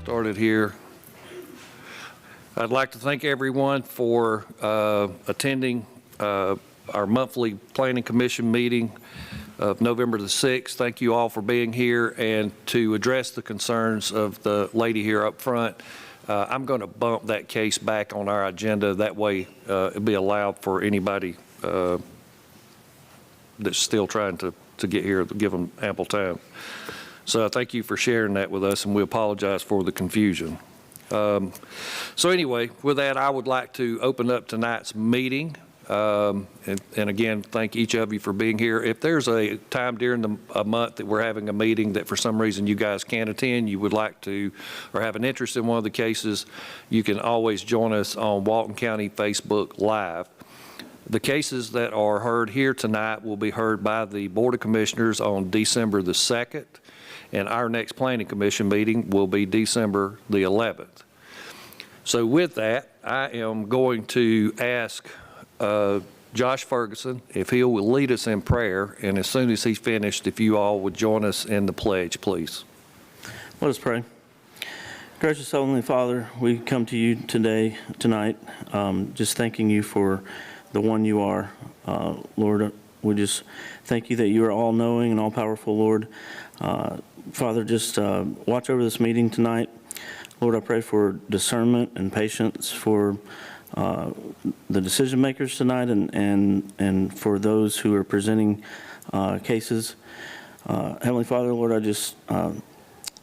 started here. I'd like to thank everyone for attending our monthly Planning Commission meeting of November the 6th. Thank you all for being here, and to address the concerns of the lady here up front, I'm going to bump that case back on our agenda. That way it'll be allowed for anybody that's still trying to get here, to give them ample time. So I thank you for sharing that with us, and we apologize for the confusion. So anyway, with that, I would like to open up tonight's meeting. And again, thank each of you for being here. If there's a time during a month that we're having a meeting that for some reason you guys can't attend, you would like to, or have an interest in one of the cases, you can always join us on Walton County Facebook Live. The cases that are heard here tonight will be heard by the Board of Commissioners on December the 2nd, and our next Planning Commission meeting will be December the 11th. So with that, I am going to ask Josh Ferguson if he will lead us in prayer, and as soon as he's finished, if you all would join us in the pledge, please. Let us pray. Gracious Heavenly Father, we come to you tonight, just thanking you for the one you are. Lord, we just thank you that you are all-knowing and all-powerful, Lord. Father, just watch over this meeting tonight. Lord, I pray for discernment and patience for the decision makers tonight, and for those who are presenting cases. Heavenly Father, Lord, I just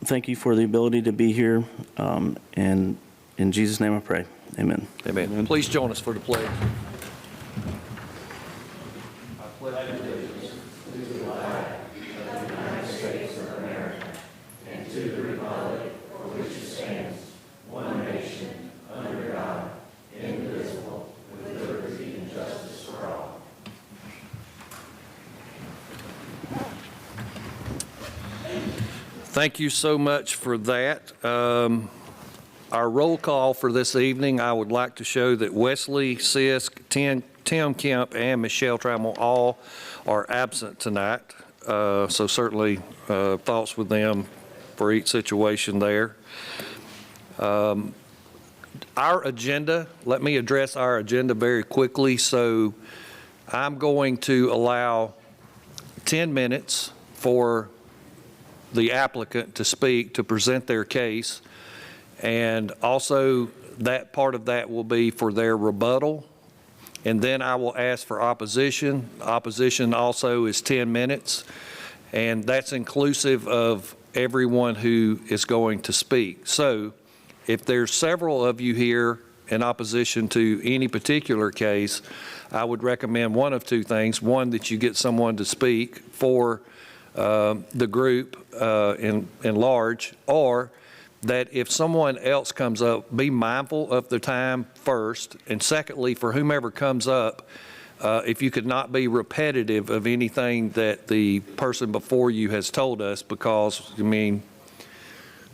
thank you for the ability to be here, and in Jesus' name I pray. Amen. Amen. Amen. Please join us for the pledge. Thank you so much for that. Our roll call for this evening, I would like to show that Wesley Sisk, Tim Kemp, and Michelle Trammell all are absent tonight. So certainly thoughts with them for each situation there. Our agenda, let me address our agenda very quickly. So I'm going to allow 10 minutes for the applicant to speak, to present their case, and also that part of that will be for their rebuttal, and then I will ask for opposition. Opposition also is 10 minutes, and that's inclusive of everyone who is going to speak. So if there's several of you here in opposition to any particular case, I would recommend one of two things. One, that you get someone to speak for the group in large, or that if someone else comes up, be mindful of the time first, and secondly, for whomever comes up, if you could not be repetitive of anything that the person before you has told us, because, I mean,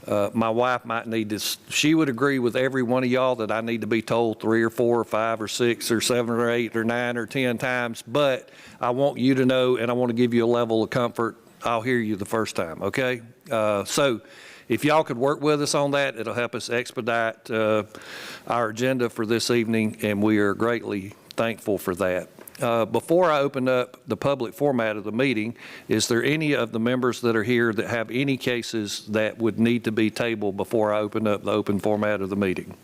my wife might need to, she would agree with every one of y'all that I need to be told 3 or 4 or 5 or 6 or 7 or 8 or 9 or 10 times, but I want you to know, and I want to give you a level of comfort, I'll hear you the first time, okay? So if y'all could work with us on that, it'll help us expedite our agenda for this evening, and we are greatly thankful for that. Before I open up the public format of the meeting, is there any of the members that are here that have any cases that would need to be tabled before I open up the open format of the meeting?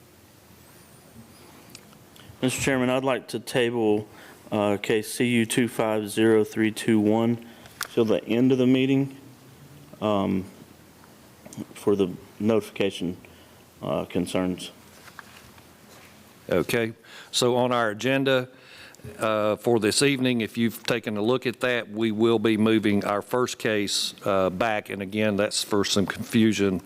Mr. Chairman, I'd like to table case CU 250321 till the end of the meeting for the notification concerns. Okay, so on our agenda for this evening, if you've taken a look at that, we will be moving our first case back, and again, that's for some confusion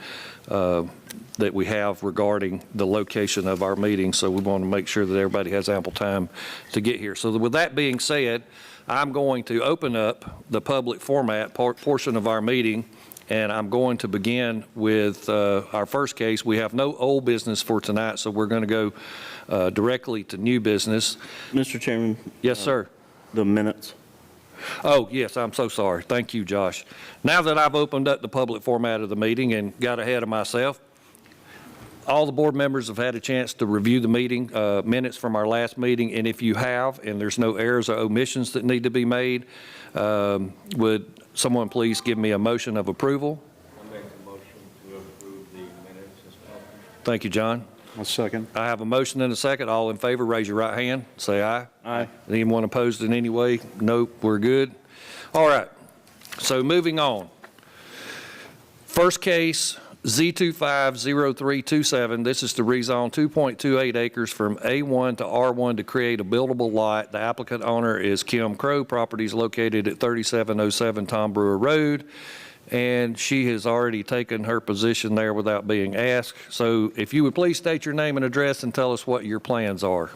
that we have regarding the location of our meeting, so we want to make sure that everybody has ample time to get here. So with that being said, I'm going to open up the public format portion of our meeting, and I'm going to begin with our first case. We have no old business for tonight, so we're going to go directly to new business. Mr. Chairman. Yes, sir. The minutes. Oh, yes, I'm so sorry. Thank you, Josh. Now that I've opened up the public format of the meeting and got ahead of myself, All the board members have had a chance to review the meeting, minutes from our last meeting, and if you have, and there's no errors or omissions that need to be made, would someone please give me a motion of approval? I make a motion to approve the minutes as published. Thank you, John. A second. I have a motion and a second. All in favor, raise your right hand. Say aye. Aye. Anyone opposed in any way? Nope, we're good. All right, so moving on. First case, Z250327. This is to rezone 2.28 acres from A1 to R1 to create a buildable lot. The applicant owner is Kim Crow. Property is located at 3707 Tom Brewer Road, and she has already taken her position there without being asked. So if you would please state your name and address and tell us what your plans are.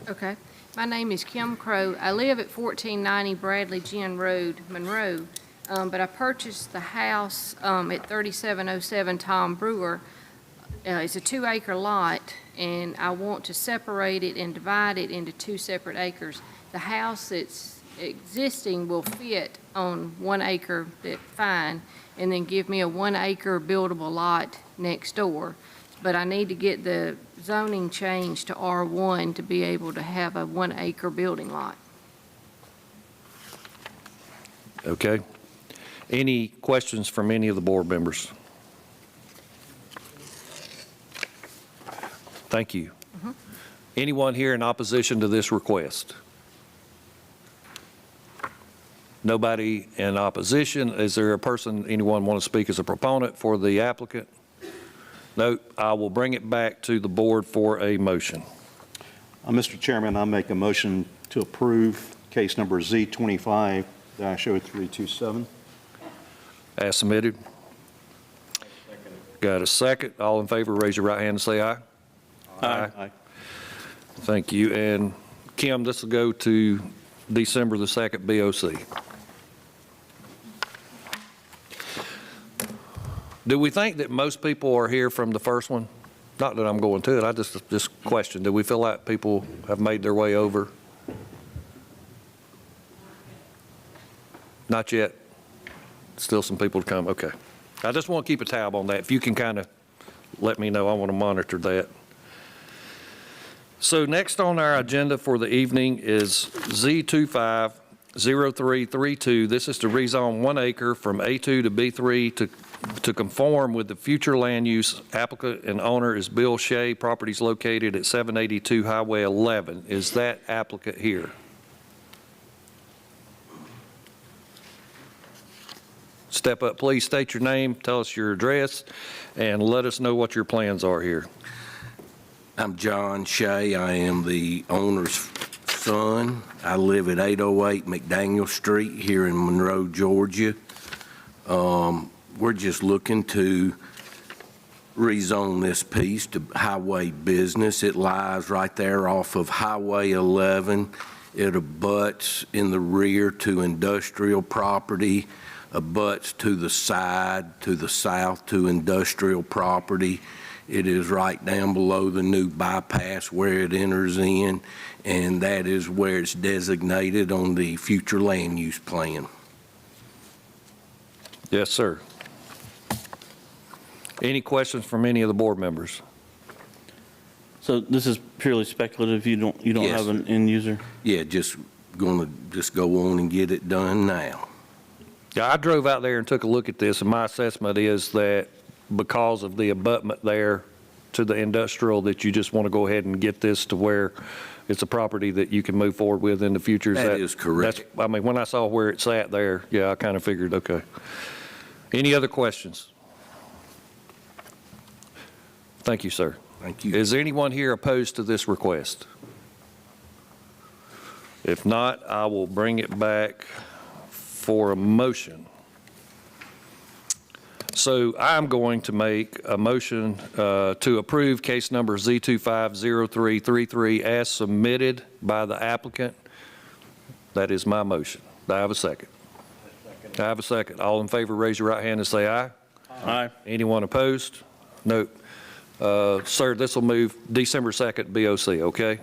Okay. My name is Kim Crow. I live at 1490 Bradley Ginn Road, Monroe, but I purchased the house at 3707 Tom Brewer. It's a 2-acre lot, and I want to separate it and divide it into 2 separate acres. The house that's existing will fit on 1 acre, that's fine, and then give me a 1-acre buildable lot next door. But I need to get the zoning changed to R1 to be able to have a 1-acre building lot. Okay. Any questions from any of the board members? Thank you. Anyone here in opposition to this request? Nobody in opposition. Is there a person, anyone want to speak as a proponent for the applicant? No, I will bring it back to the board for a motion. Mr. Chairman, I make a motion to approve case number Z25-0327. As submitted. Got a second? All in favor, raise your right hand and say aye. Aye. Thank you. And Kim, this will go to December the 2nd, BOC. Do we think that most people are here from the first one? Not that I'm going to it, I just question. Do we feel like people have made their way over? Not yet. Still some people to come, okay. I just want to keep a tab on that. If you can kind of let me know, I want to monitor that. So next on our agenda for the evening is Z250332. This is to rezone 1 acre from A2 to B3 to conform with the future land use. Applicant and owner is Bill Shea. Property is located at 782 Highway 11. Is that applicant here? Step up, please. State your name, tell us your address, and let us know what your plans are here. I'm John Shea. I am the owner's son. I live at 808 McDaniel Street here in Monroe, Georgia. We're just looking to rezone this piece to highway business. It lies right there off of Highway 11. It abuts in the rear to industrial property, abuts to the side, to the south to industrial property. It is right down below the new bypass where it enters in, and that is where it's designated on the future land use plan. Yes, sir. Any questions from any of the board members? So this is purely speculative, you don't Yes, have an end user? Yeah, just gonna go on and get it done now. Yeah, I drove out there and took a look at this, and my assessment is that because of the abutment there to the industrial, that you just want to go ahead and get this to where it's a property that you can move forward with in the future. That is correct. I mean, when I saw where it sat there, yeah, I kind of figured, okay. Any other questions? Thank you, sir. Thank you. Is there anyone here opposed to this request? If not, I will bring it back for a motion. So I'm going to make a motion to approve case number Z250333 as submitted by the applicant. That is my motion. Do I have a second? I have a second. All in favor, raise your right hand and say aye. Aye. Anyone opposed? Nope. Sir, this will move December 2nd, BOC, okay?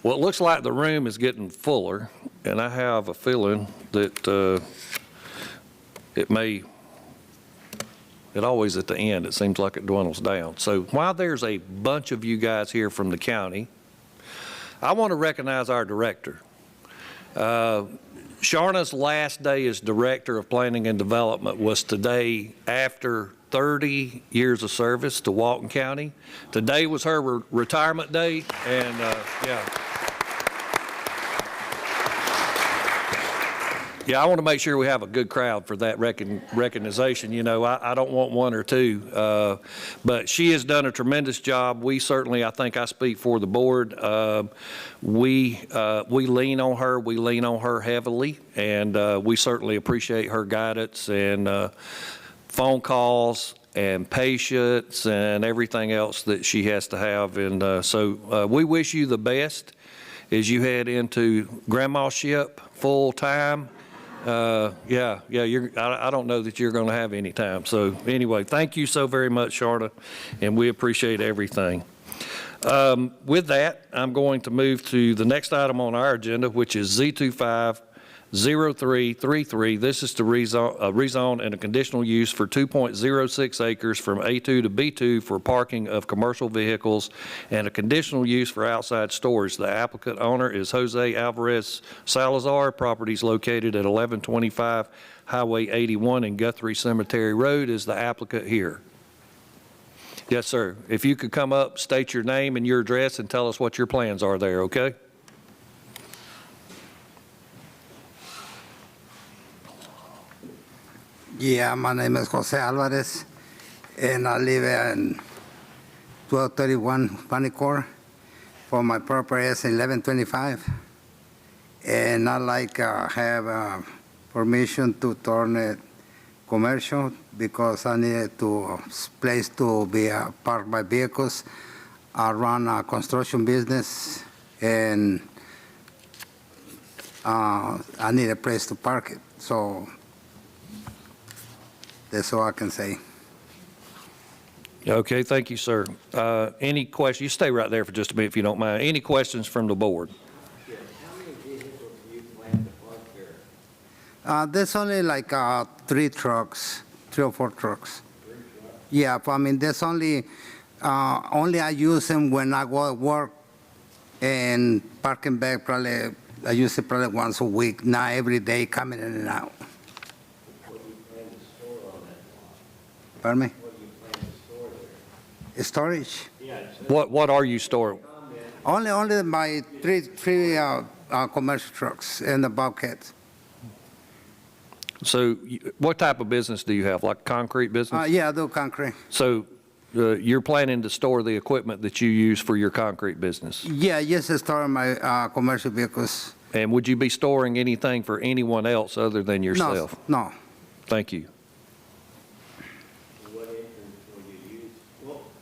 Well, it looks like the room is getting fuller, and I have a feeling that it may It always at the end, it seems like it dwindles down. So while there's a bunch of you guys here from the county, I want to recognize our director. Sharna's last day as Director of Planning and Development was today after 30 years of service to Walton County. Today was her retirement day, and yeah, I want to make sure we have a good crowd for that recognition. You know, I don't want one or two, but she has done a tremendous job. We certainly, I think I speak for the board, we lean on her. We lean on her heavily, and we certainly appreciate her guidance and phone calls and patience and everything else that she has to have. And so we wish you the best as you head into grandmaship full time. I don't know that you're going to have any time. So anyway, thank you so very much, Sharna, and we appreciate everything. With that, I'm going to move to the next item on our agenda, which is Z250333. This is to rezone and a conditional use for 2.06 acres from A2 to B2 for parking of commercial vehicles and a conditional use for outside storage. The applicant owner is Jose Alvarez Salazar. Properties located at 1125 Highway 81 and Guthrie Cemetery Road. Is the applicant here? Yes, sir. If you could come up, state your name and your address, and tell us what your plans are there, okay? Yeah, my name is Jose Alvarez, and I live in 1231 Panicor. For my property is 1125, and I like have permission to turn it commercial because I need a place to be park my vehicles. I run a construction business, and I need a place to park it. So that's all I can say. Okay, thank you, sir. Any questions? You stay right there for just a minute if you don't mind. Any questions from the board? Sure. How many vehicles do you plan to park there? There's only like 3 or 4 trucks. Yeah, I mean, there's only I use them when I go to work, and parking back probably, I use it probably once a week, not every day coming in and out. What do you plan to store on that lot? Pardon me? What do you plan to store there? Storage? Yeah. What are you storing? Only my three commercial trucks and the Bobcats. So what type of business do you have, like concrete business? Yeah, I do concrete. So you're planning to store the equipment that you use for your concrete business? Yeah, yes, I store my commercial vehicles. And would you be storing anything for anyone else other than yourself? No. Thank you. What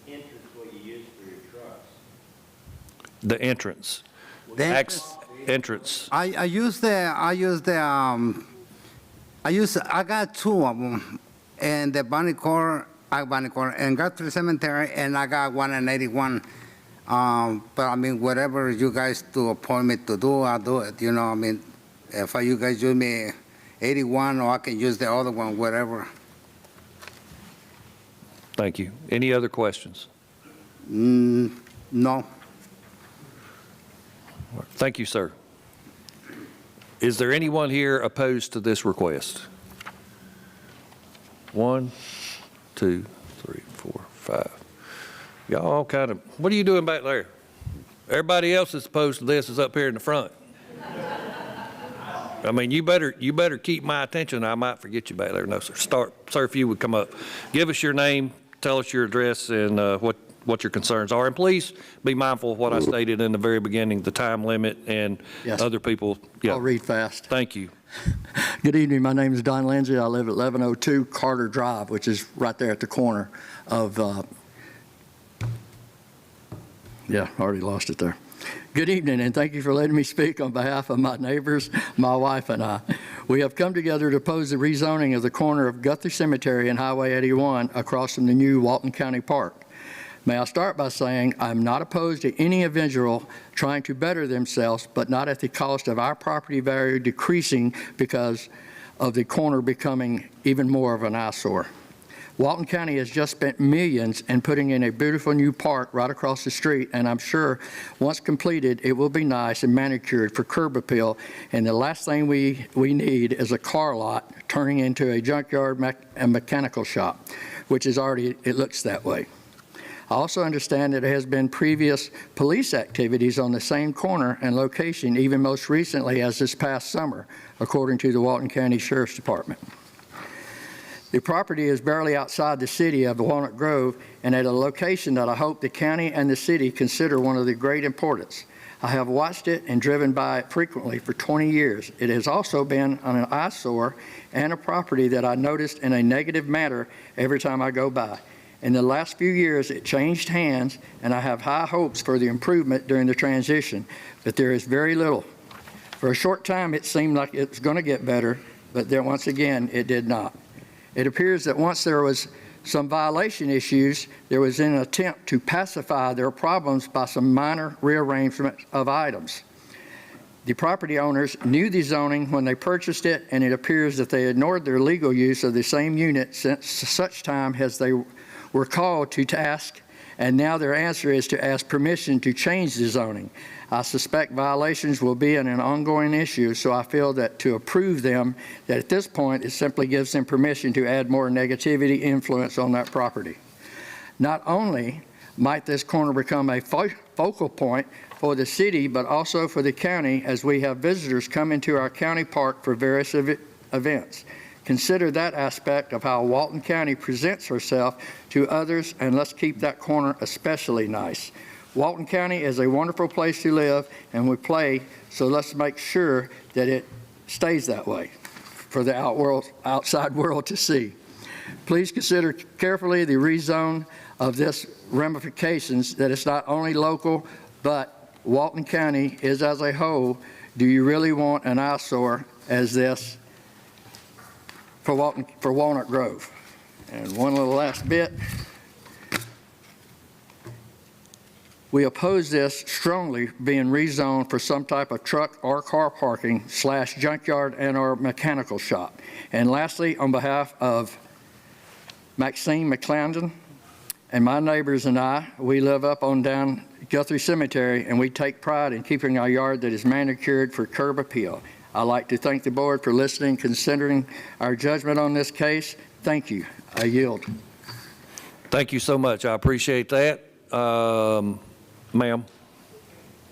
entrance will you use for your trucks? The entrance. The Entrance. I got 2 of them, and the Panicor and Guthrie Cemetery, and I got one in 81. But I mean, whatever you guys do appoint me to do, I'll do it. You know, I mean, if you guys use me 81, or I can use the other one, whatever. Thank you. Any other questions? No. Thank you, sir. Is there anyone here opposed to this request? 1, 2, 3, 4, 5. Y'all kind of, what are you doing back there? Everybody else that's opposed to this is up here in the front. I mean, you better keep my attention. I might forget you back there. No, sir. Sir, if you would come up. Give us your name, tell us your address, and what your concerns are. And please be mindful of what I stated in the very beginning, the time limit and Yes. other people. Yeah. I'll read fast. Thank you. Good evening. My name is Don Lindsay. I live at 1102 Carter Drive, which is right there at the corner of, I already lost it there. Good evening, and thank you for letting me speak on behalf of my neighbors, my wife, and I. We have come together to oppose the rezoning of the corner of Guthrie Cemetery and Highway 81 across from the new Walton County Park. May I start by saying I'm not opposed to any individual trying to better themselves, but not at the cost of our property value decreasing because of the corner becoming even more of an eyesore. Walton County has just spent millions in putting in a beautiful new park right across the street, and I'm sure once completed, it will be nice and manicured for curb appeal. And the last thing we need is a car lot turning into a junkyard and mechanical shop, which is already, it looks that way. I also understand that there has been previous police activities on the same corner and location, even most recently as this past summer, according to the Walton County Sheriff's Department. The property is barely outside the city of Walnut Grove and at a location that I hope the county and the city consider one of the great importance. I have watched it and driven by it frequently for 20 years. It has also been on an eyesore and a property that I noticed in a negative manner every time I go by. In the last few years, it changed hands, and I have high hopes for the improvement during the transition, but there is very little. For a short time, it seemed like it was going to get better, but then once again, it did not. It appears that once there was some violation issues, there was an attempt to pacify their problems by some minor rearrangement of items. The property owners knew the zoning when they purchased it, and it appears that they ignored their legal use of the same unit since such time as they were called to task, and now their answer is to ask permission to change the zoning. I suspect violations will be an ongoing issue, so I feel that to approve them, that at this point, it simply gives them permission to add more negativity influence on that property. Not only might this corner become a focal point for the city, but also for the county, as we have visitors come into our county park for various events. Consider that aspect of how Walton County presents herself to others, and let's keep that corner especially nice. Walton County is a wonderful place to live and we play, so let's make sure that it stays that way for the outside world to see. Please consider carefully the rezone of this ramifications, that it's not only local, but Walton County is as a whole. Do you really want an eyesore as this for Walnut Grove? And one little last bit. We oppose this strongly being rezoned for some type of truck or car parking / junkyard and or mechanical shop. And lastly, on behalf of Maxine McClendon and my neighbors and I, we live up on down Guthrie Cemetery, and we take pride in keeping our yard that is manicured for curb appeal. I'd like to thank the board for listening, considering our judgment on this case. Thank you. I yield. Thank you so much. I appreciate that. Ma'am?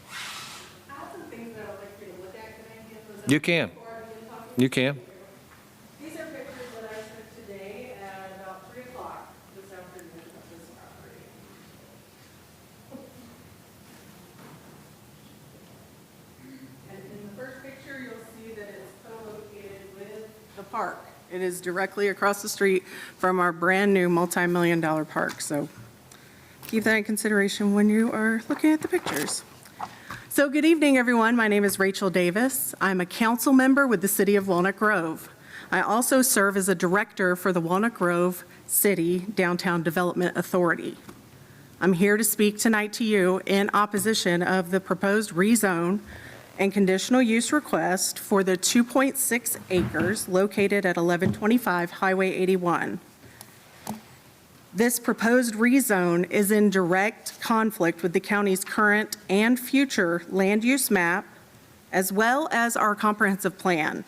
I have some things that I'd like you to look at. Can I get those? You can. You can. These are pictures that I took today at about 3 o'clock this afternoon of this property. And in the first picture, you'll see that it's co-located with the park. It is directly across the street from our brand-new multi-million-dollar park. So keep that in consideration when you are looking at the pictures. So good evening, everyone. My name is Rachel Davis. I'm a council member with the City of Walnut Grove. I also serve as a director for the Walnut Grove City Downtown Development Authority. I'm here to speak tonight to you in opposition of the proposed rezone and conditional use request for the 2.6 acres located at 1125 Highway 81. This proposed rezone is in direct conflict with the county's current and future land use map, as well as our comprehensive plan.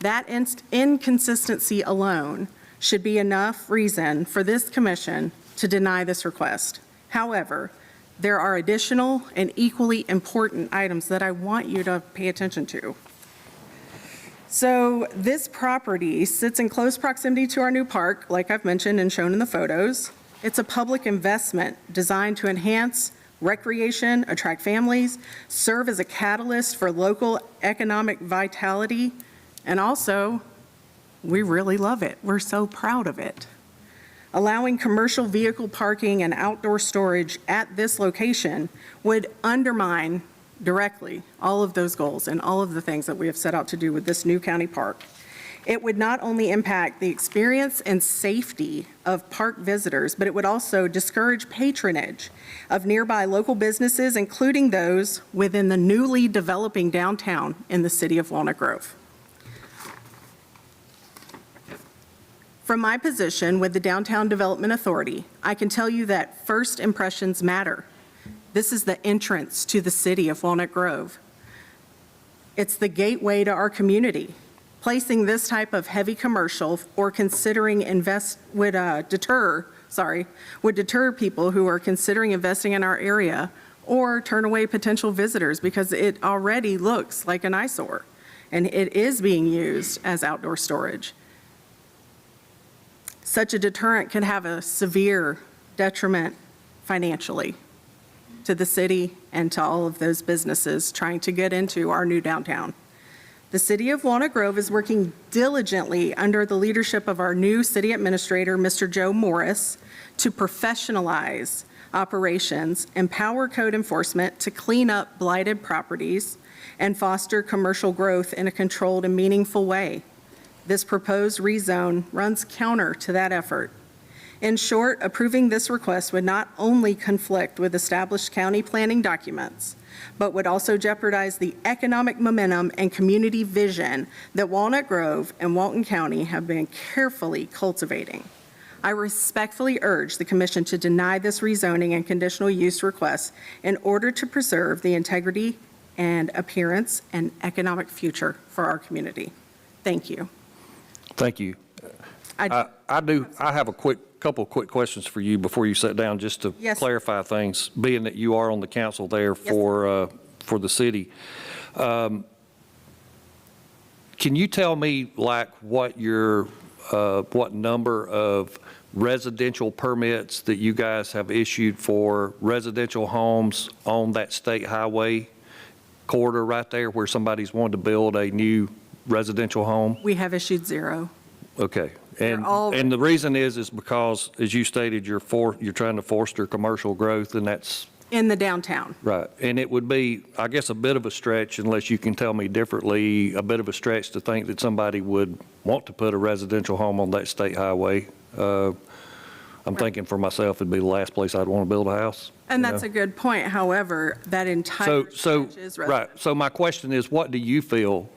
That inconsistency alone should be enough reason for this commission to deny this request. However, there are additional and equally important items that I want you to pay attention to. So this property sits in close proximity to our new park, like I've mentioned and shown in the photos. It's a public investment designed to enhance recreation, attract families, serve as a catalyst for local economic vitality, and also, we really love it. We're so proud of it. Allowing commercial vehicle parking and outdoor storage at this location would undermine directly all of those goals and all of the things that we have set out to do with this new county park. It would not only impact the experience and safety of park visitors, but it would also discourage patronage of nearby local businesses, including those within the newly developing downtown in the city of Walnut Grove. From my position with the Downtown Development Authority, I can tell you that first impressions matter. This is the entrance to the city of Walnut Grove. It's the gateway to our community. Placing this type of heavy commercial or considering would deter people who are considering investing in our area or turn away potential visitors because it already looks like an eyesore and it is being used as outdoor storage. Such a deterrent could have a severe detriment financially to the city and to all of those businesses trying to get into our new downtown. The City of Walnut Grove is working diligently under the leadership of our new city administrator, Mr. Joe Morris, to professionalize operations, empower code enforcement to clean up blighted properties, and foster commercial growth in a controlled and meaningful way. This proposed rezone runs counter to that effort. In short, approving this request would not only conflict with established county planning documents, but would also jeopardize the economic momentum and community vision that Walnut Grove and Walton County have been carefully cultivating. I respectfully urge the Commission to deny this rezoning and conditional use request in order to preserve the integrity and appearance and economic future for our community. Thank you. Thank you. I have a couple of quick questions for you before you sit down, just to Yes. clarify things, being that you are on the council there for the city. Can you tell me like what number of residential permits that you guys have issued for residential homes on that state highway corridor right there where somebody's wanted to build a new residential home? We have issued 0. Okay. They're all- And the reason is because, as you stated, you're trying to foster commercial growth, and that's In the downtown. right. And it would be, I guess, a bit of a stretch, unless you can tell me differently, a bit of a stretch to think that somebody would want to put a residential home on that state highway. I'm thinking for myself, it'd be the last place I'd want to build a house. And you that's know? a good point. However, that entire So, stretch is right, residential. so my question is, what do you feel,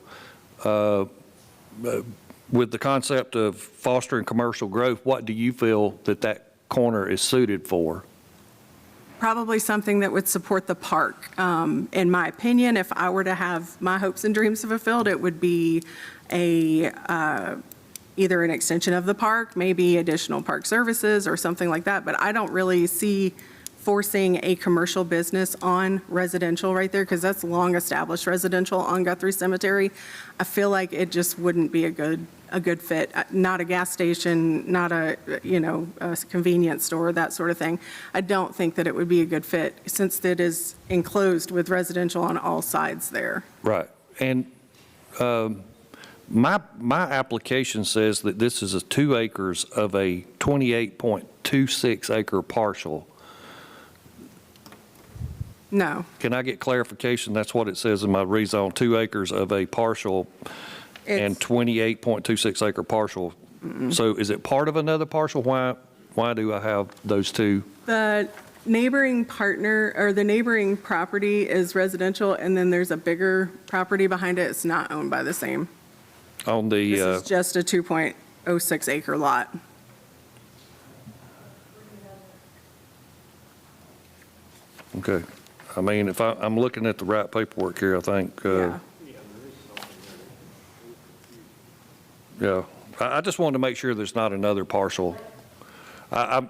with the concept of fostering commercial growth, what do you feel that corner is suited for? Probably something that would support the park. In my opinion, if I were to have my hopes and dreams fulfilled, it would be either an extension of the park, maybe additional park services or something like that. But I don't really see forcing a commercial business on residential right there, because that's long-established residential on Guthrie Cemetery. I feel like it just wouldn't be a good fit. Not a gas station, not a convenience store, that sort of thing. I don't think that it would be a good fit, since it is enclosed with residential on all sides there. Right. And my application says that this is 2 acres of a 28.26 acre parcel. No. Can I get clarification? That's what it says in my rezone, 2 acres of a partial and It's- 28.26 acre parcel. So is it part of another parcel? Why do I have those two? The neighboring partner, or the neighboring property is residential, and then there's a bigger property behind it. It's not owned by the same. On the, This is just a 2.06 acre lot. okay. I mean, if I'm looking at the right paperwork here, I think, Yeah. yeah. I just wanted to make sure there's not another parcel. I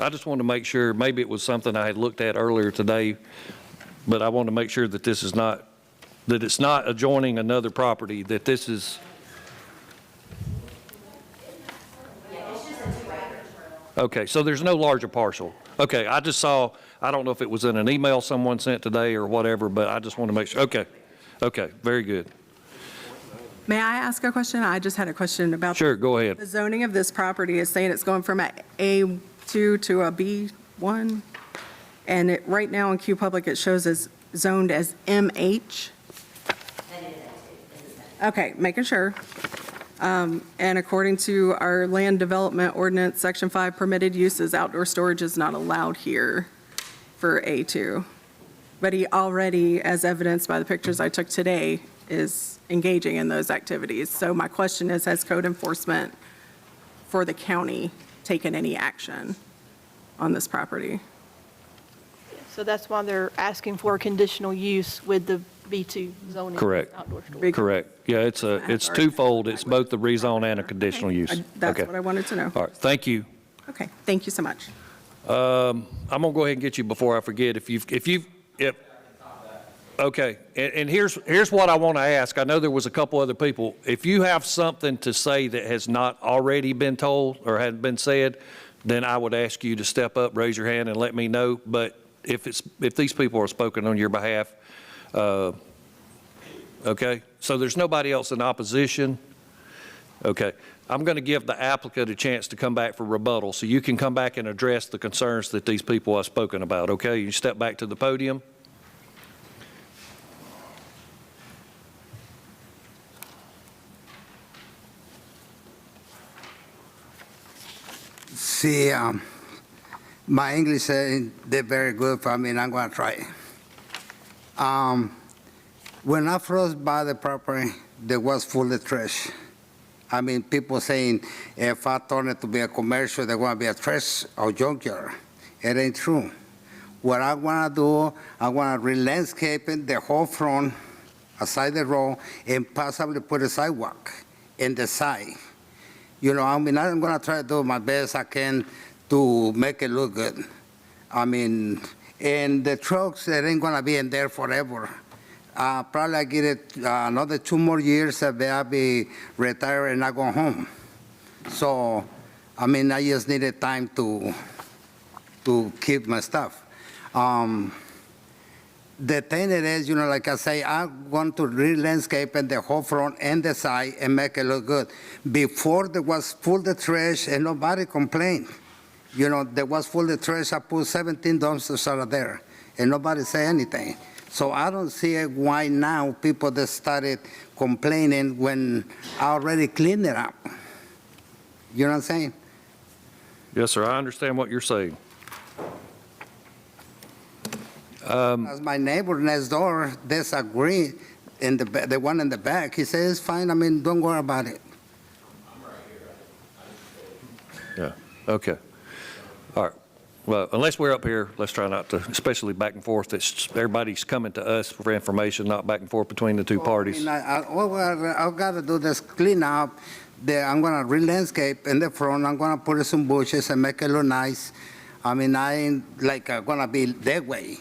just wanted to make sure, maybe it was something I had looked at earlier today, but I wanted to make sure that this is not, that it's not adjoining another property, that this is. Okay, so there's no larger parcel. Okay, I just saw, I don't know if it was in an email someone sent today or whatever, but I just want to make sure. Okay, very good. May I ask a question? I just had a question about. Sure, go ahead. The zoning of this property is saying it's going from a A2 to a B1, and right now in Q Public, it shows as zoned as MH. Okay, making sure. And according to our land development ordinance, Section 5, permitted uses, outdoor storage is not allowed here for A2. But he already, as evidenced by the pictures I took today, is engaging in those activities. So my question is, has code enforcement for the county taken any action on this property? So that's why they're asking for conditional use with the B2 zoning. Correct. Outdoor storage. Correct. Yeah, it's twofold. It's both the rezone and a conditional use. That's Okay. what I wanted to know. All right, thank you. Okay, thank you so much. I'm gonna go ahead and get you before I forget. Okay, and here's what I want to ask. I know there was a couple other people. If you have something to say that has not already been told or hadn't been said, then I would ask you to step up, raise your hand, and let me know. But if these people are spoken on your behalf, okay? So there's nobody else in opposition? Okay. I'm going to give the applicant a chance to come back for rebuttal, so you can come back and address the concerns that these people have spoken about, okay? You step back to the podium. See, my English, they're very good for me, and I'm going to try. When I first bought the property, there was full of trash. I mean, people saying if I turn it to be a commercial, there's going to be a trash or junkyard. It ain't true. What I want to do, I want to re-landscape the whole front, aside the road, and possibly put a sidewalk in the side. You know, I mean, I'm going to try to do my best I can to make it look good. I mean, and the trucks, they ain't going to be in there forever. Probably I get it another 2 more years, I'll be retired and I go home. So, I mean, I just needed time to keep my stuff. The thing it is, you know, like I say, I want to re-landscape the whole front and the side and make it look good. Before there was full the trash and nobody complained. You know, there was full the trash, I put 17 dumpsters out of there and nobody say anything. So I don't see why now people that started complaining when I already cleaned it up. You know what I'm saying? Yes, sir, I understand what you're saying. As my neighbor next door disagree, in the one in the back, he says, it's fine, I mean, don't worry about it. Yeah, okay. All right. Well, unless we're up here, let's try not to, especially back and forth. Everybody's coming to us for information, not back and forth between the two parties. I've got to do this clean up. I'm going to re-landscape in the front. I'm going to put some bushes and make it look nice. I mean, I ain't like going to be that way.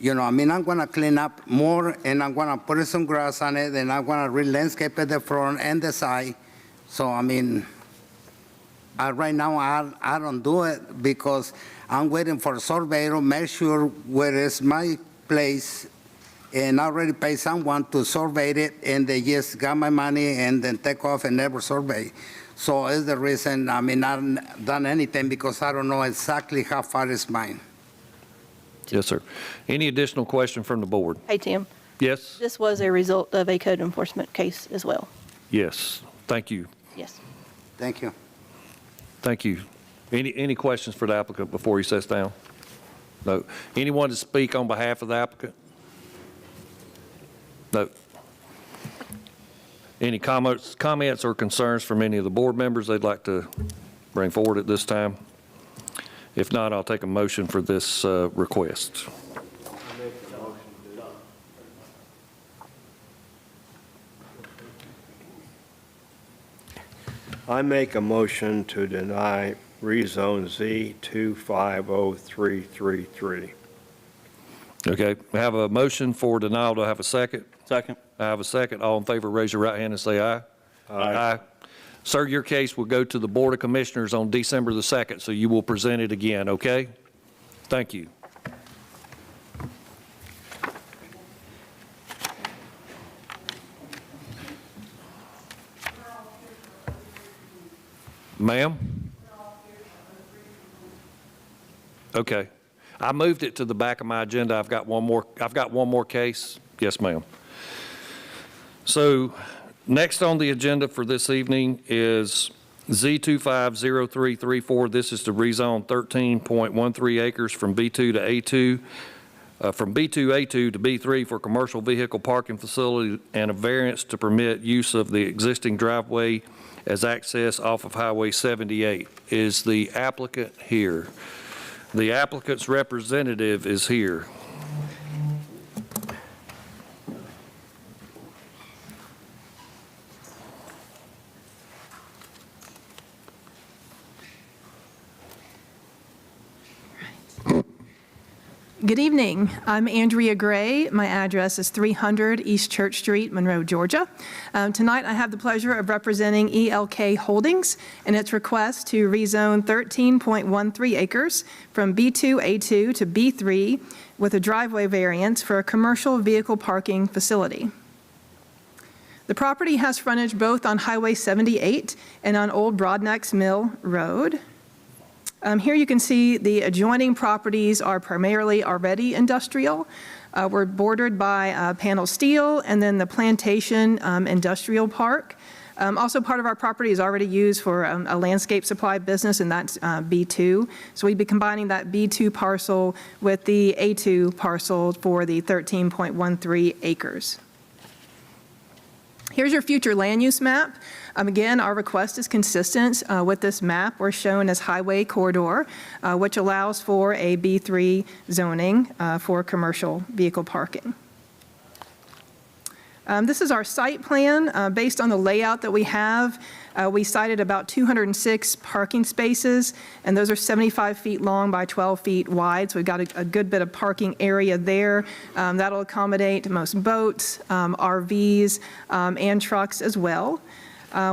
You know, I mean, I'm going to clean up more, and I'm going to put some grass on it, and I'm going to re-landscape at the front and the side. So, I mean, right now, I don't do it because I'm waiting for a surveyor to make sure where is my place, and I already paid someone to survey it, and they just got my money and then take off and never survey. So it's the reason, I mean, I haven't done anything because I don't know exactly how far is mine. Yes, sir. Any additional question from the board? Hey, Tim, Yes? this was a result of a code enforcement case as well. Yes. Thank you. Yes. Thank you. Thank you. Any questions for the applicant before he sits down? No. Anyone to speak on behalf of the applicant? No. Any comments or concerns from any of the board members they'd like to bring forward at this time? If not, I'll take a motion for this request. I make a motion to deny rezone Z250333. Okay, we have a motion for denial. Do I have a second? Second. I have a second. All in favor, raise your right hand and say aye. Aye. Sir, your case will go to the Board of Commissioners on December the 2nd, so you will present it again, okay? Thank you. Ma'am? Okay. I moved it to the back of my agenda. I've got one more case. Yes, ma'am. So next on the agenda for this evening is Z250334. This is to rezone 13.13 acres from B2 to A2 from B2A2 to B3 for commercial vehicle parking facility, and a variance to permit use of the existing driveway as access off of Highway 78. Is the applicant here? The applicant's representative is here. Good evening. I'm Andrea Gray. My address is 300 East Church Street, Monroe, Georgia. Tonight, I have the pleasure of representing ELK Holdings in its request to rezone 13.13 acres from B2A2 to B3 with a driveway variance for a commercial vehicle parking facility. The property has frontage both on Highway 78 and on Old Broadnecks Mill Road. Here you can see the adjoining properties are primarily already industrial. We're bordered by Panel Steel and then the Plantation Industrial Park. Also, part of our property is already used for a landscape supply business, and that's B2. So we'd be combining that B2 parcel with the A2 parcel for the 13.13 acres. Here's your future land use map. Again, our request is consistent with this map. We're shown as highway corridor, which allows for a B3 zoning for commercial vehicle parking. This is our site plan. Based on the layout that we have, we cited about 206 parking spaces, and those are 75 feet long by 12 feet wide, so we've got a good bit of parking area there. That'll accommodate most boats, RVs, and trucks as well.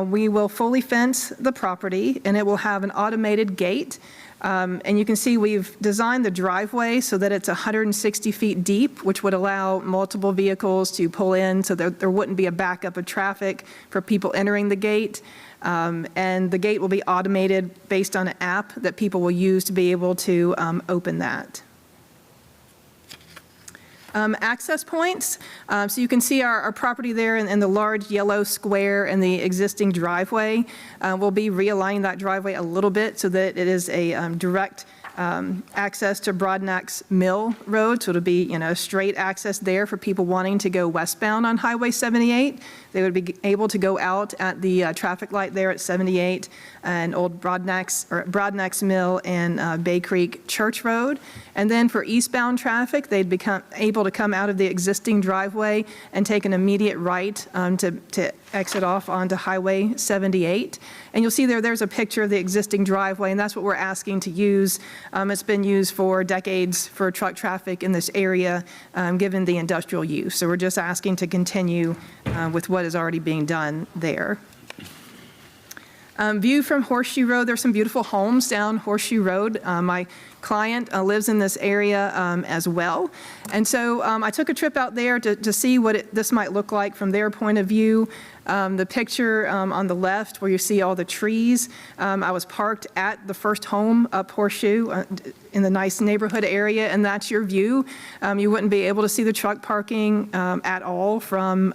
We will fully fence the property, and it will have an automated gate. And you can see we've designed the driveway so that it's 160 feet deep, which would allow multiple vehicles to pull in so that there wouldn't be a backup of traffic for people entering the gate. And the gate will be automated based on an app that people will use to be able to open that. Access points. So you can see our property there in the large yellow square and the existing driveway. We'll be realigning that driveway a little bit so that it is a direct access to Broadnecks Mill Road. So it'll be, straight access there for people wanting to go westbound on Highway 78. They would be able to go out at the traffic light there at 78 and Old Broadnecks Mill and Bay Creek Church Road. And then for eastbound traffic, they'd become able to come out of the existing driveway and take an immediate right to exit off onto Highway 78. And you'll see there's a picture of the existing driveway, and that's what we're asking to use. It's been used for decades for truck traffic in this area, given the industrial use. So we're just asking to continue with what is already being done there. View from Horseshoe Road, there's some beautiful homes down Horseshoe Road. My client lives in this area as well. And so I took a trip out there to see what this might look like from their point of view. The picture on the left where you see all the trees, I was parked at the first home up Horseshoe in the nice neighborhood area, and that's your view. You wouldn't be able to see the truck parking at all from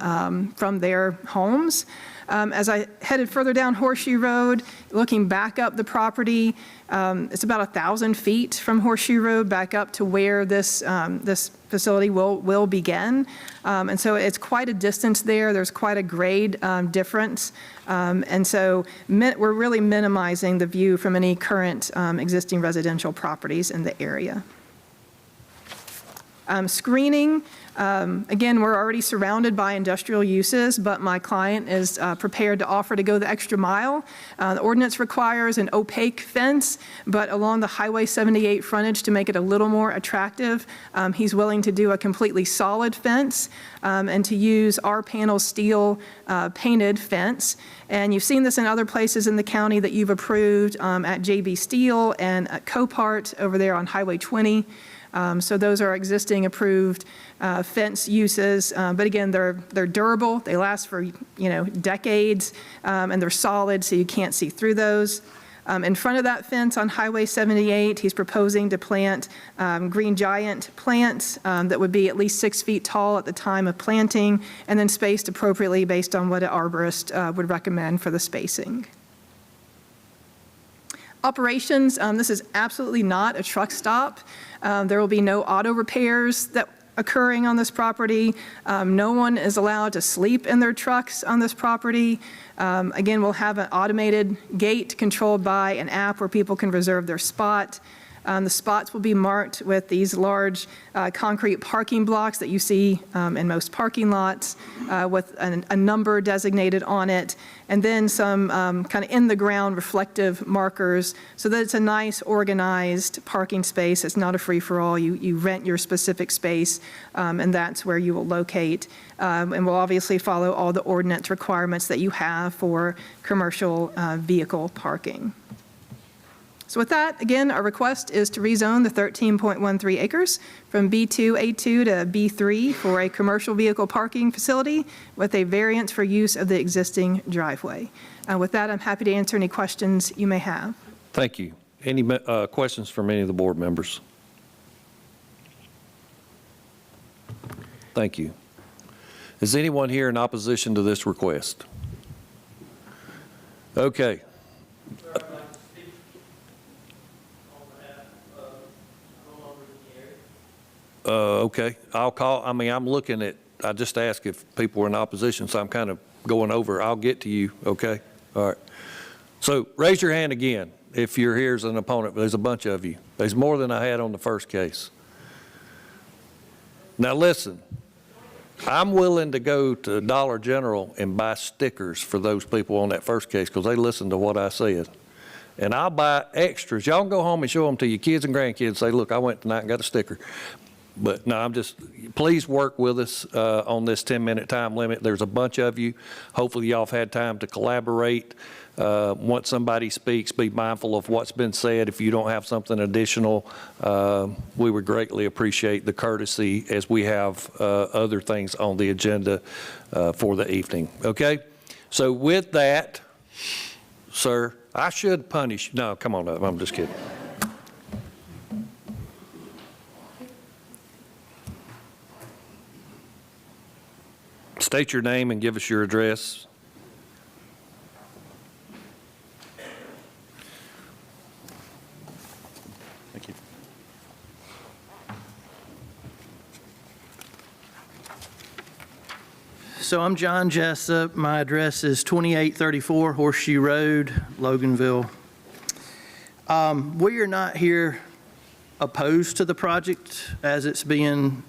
their homes. As I headed further down Horseshoe Road, looking back up the property, it's about 1,000 feet from Horseshoe Road back up to where this facility will begin. And so it's quite a distance there. There's quite a grade difference. And so we're really minimizing the view from any current existing residential properties in the area. Screening. Again, we're already surrounded by industrial uses, but my client is prepared to offer to go the extra mile. The ordinance requires an opaque fence, but along the Highway 78 frontage to make it a little more attractive, he's willing to do a completely solid fence and to use our Panel Steel painted fence. And you've seen this in other places in the county that you've approved at JB Steel and at Copart over there on Highway 20. So those are existing approved fence uses, but again, they're durable. They last for decades, and they're solid, so you can't see through those. In front of that fence on Highway 78, he's proposing to plant green giant plants that would be at least 6 feet tall at the time of planting, and then spaced appropriately based on what an arborist would recommend for the spacing. Operations, this is absolutely not a truck stop. There will be no auto repairs that occurring on this property. No one is allowed to sleep in their trucks on this property. Again, we'll have an automated gate controlled by an app where people can reserve their spot. The spots will be marked with these large concrete parking blocks that you see in most parking lots with a number designated on it, and then some kind of in-the-ground reflective markers so that it's a nice, organized parking space. It's not a free-for-all. You rent your specific space, and that's where you will locate. And we'll obviously follow all the ordinance requirements that you have for commercial vehicle parking. So with that, again, our request is to rezone the 13.13 acres from B2A2 to B3 for a commercial vehicle parking facility with a variance for use of the existing driveway. With that, I'm happy to answer any questions you may have. Thank you. Any questions from any of the board members? Thank you. Is anyone here in opposition to this request? Okay. Okay, I'm looking at, I just asked if people were in opposition, so I'm kind of going over. I'll get to you, okay? All right. So raise your hand again if you're here as an opponent. There's a bunch of you. There's more than I had on the first case. Now listen, I'm willing to go to Dollar General and buy stickers for those people on that first case because they listened to what I said. And I'll buy extras. Y'all can go home and show them to your kids and grandkids. Say, look, I went tonight and got a sticker. But no, please work with us on this 10-minute time limit. There's a bunch of you. Hopefully y'all have had time to collaborate. Once somebody speaks, be mindful of what's been said. If you don't have something additional, we would greatly appreciate the courtesy as we have other things on the agenda for the evening. Okay? So with that, sir, I should punish. No, come on up. I'm just kidding. State your name and give us your address. Thank you. So I'm John Jessup. My address is 2834 Horseshoe Road, Loganville. We are not here opposed to the project as it's being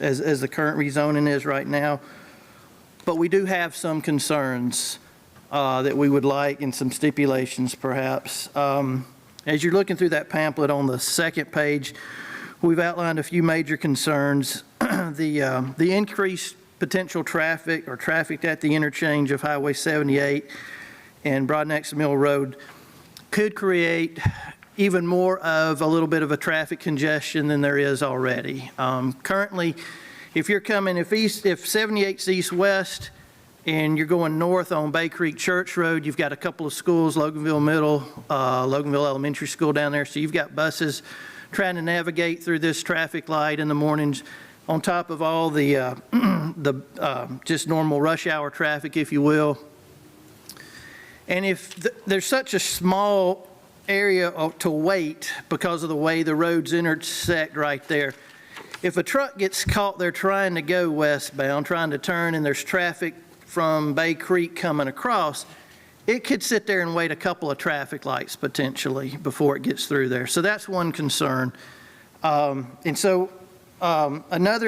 as the current rezoning is right now, but we do have some concerns that we would like and some stipulations perhaps. As you're looking through that pamphlet on the second page, we've outlined a few major concerns. The increased potential traffic or traffic at the interchange of Highway 78 and Broadnex Mill Road could create even more of a little bit of a traffic congestion than there is already. Currently, if you're coming, if 78's east-west and you're going north on Bay Creek Church Road, you've got a couple of schools, Loganville Middle, Loganville Elementary School down there, so you've got buses trying to navigate through this traffic light in the mornings on top of all the, just normal rush hour traffic, if you will. And if there's such a small area to wait because of the way the roads intersect right there. If a truck gets caught there trying to go westbound, trying to turn, and there's traffic from Bay Creek coming across, it could sit there and wait a couple of traffic lights potentially before it gets through there. So that's one concern. Another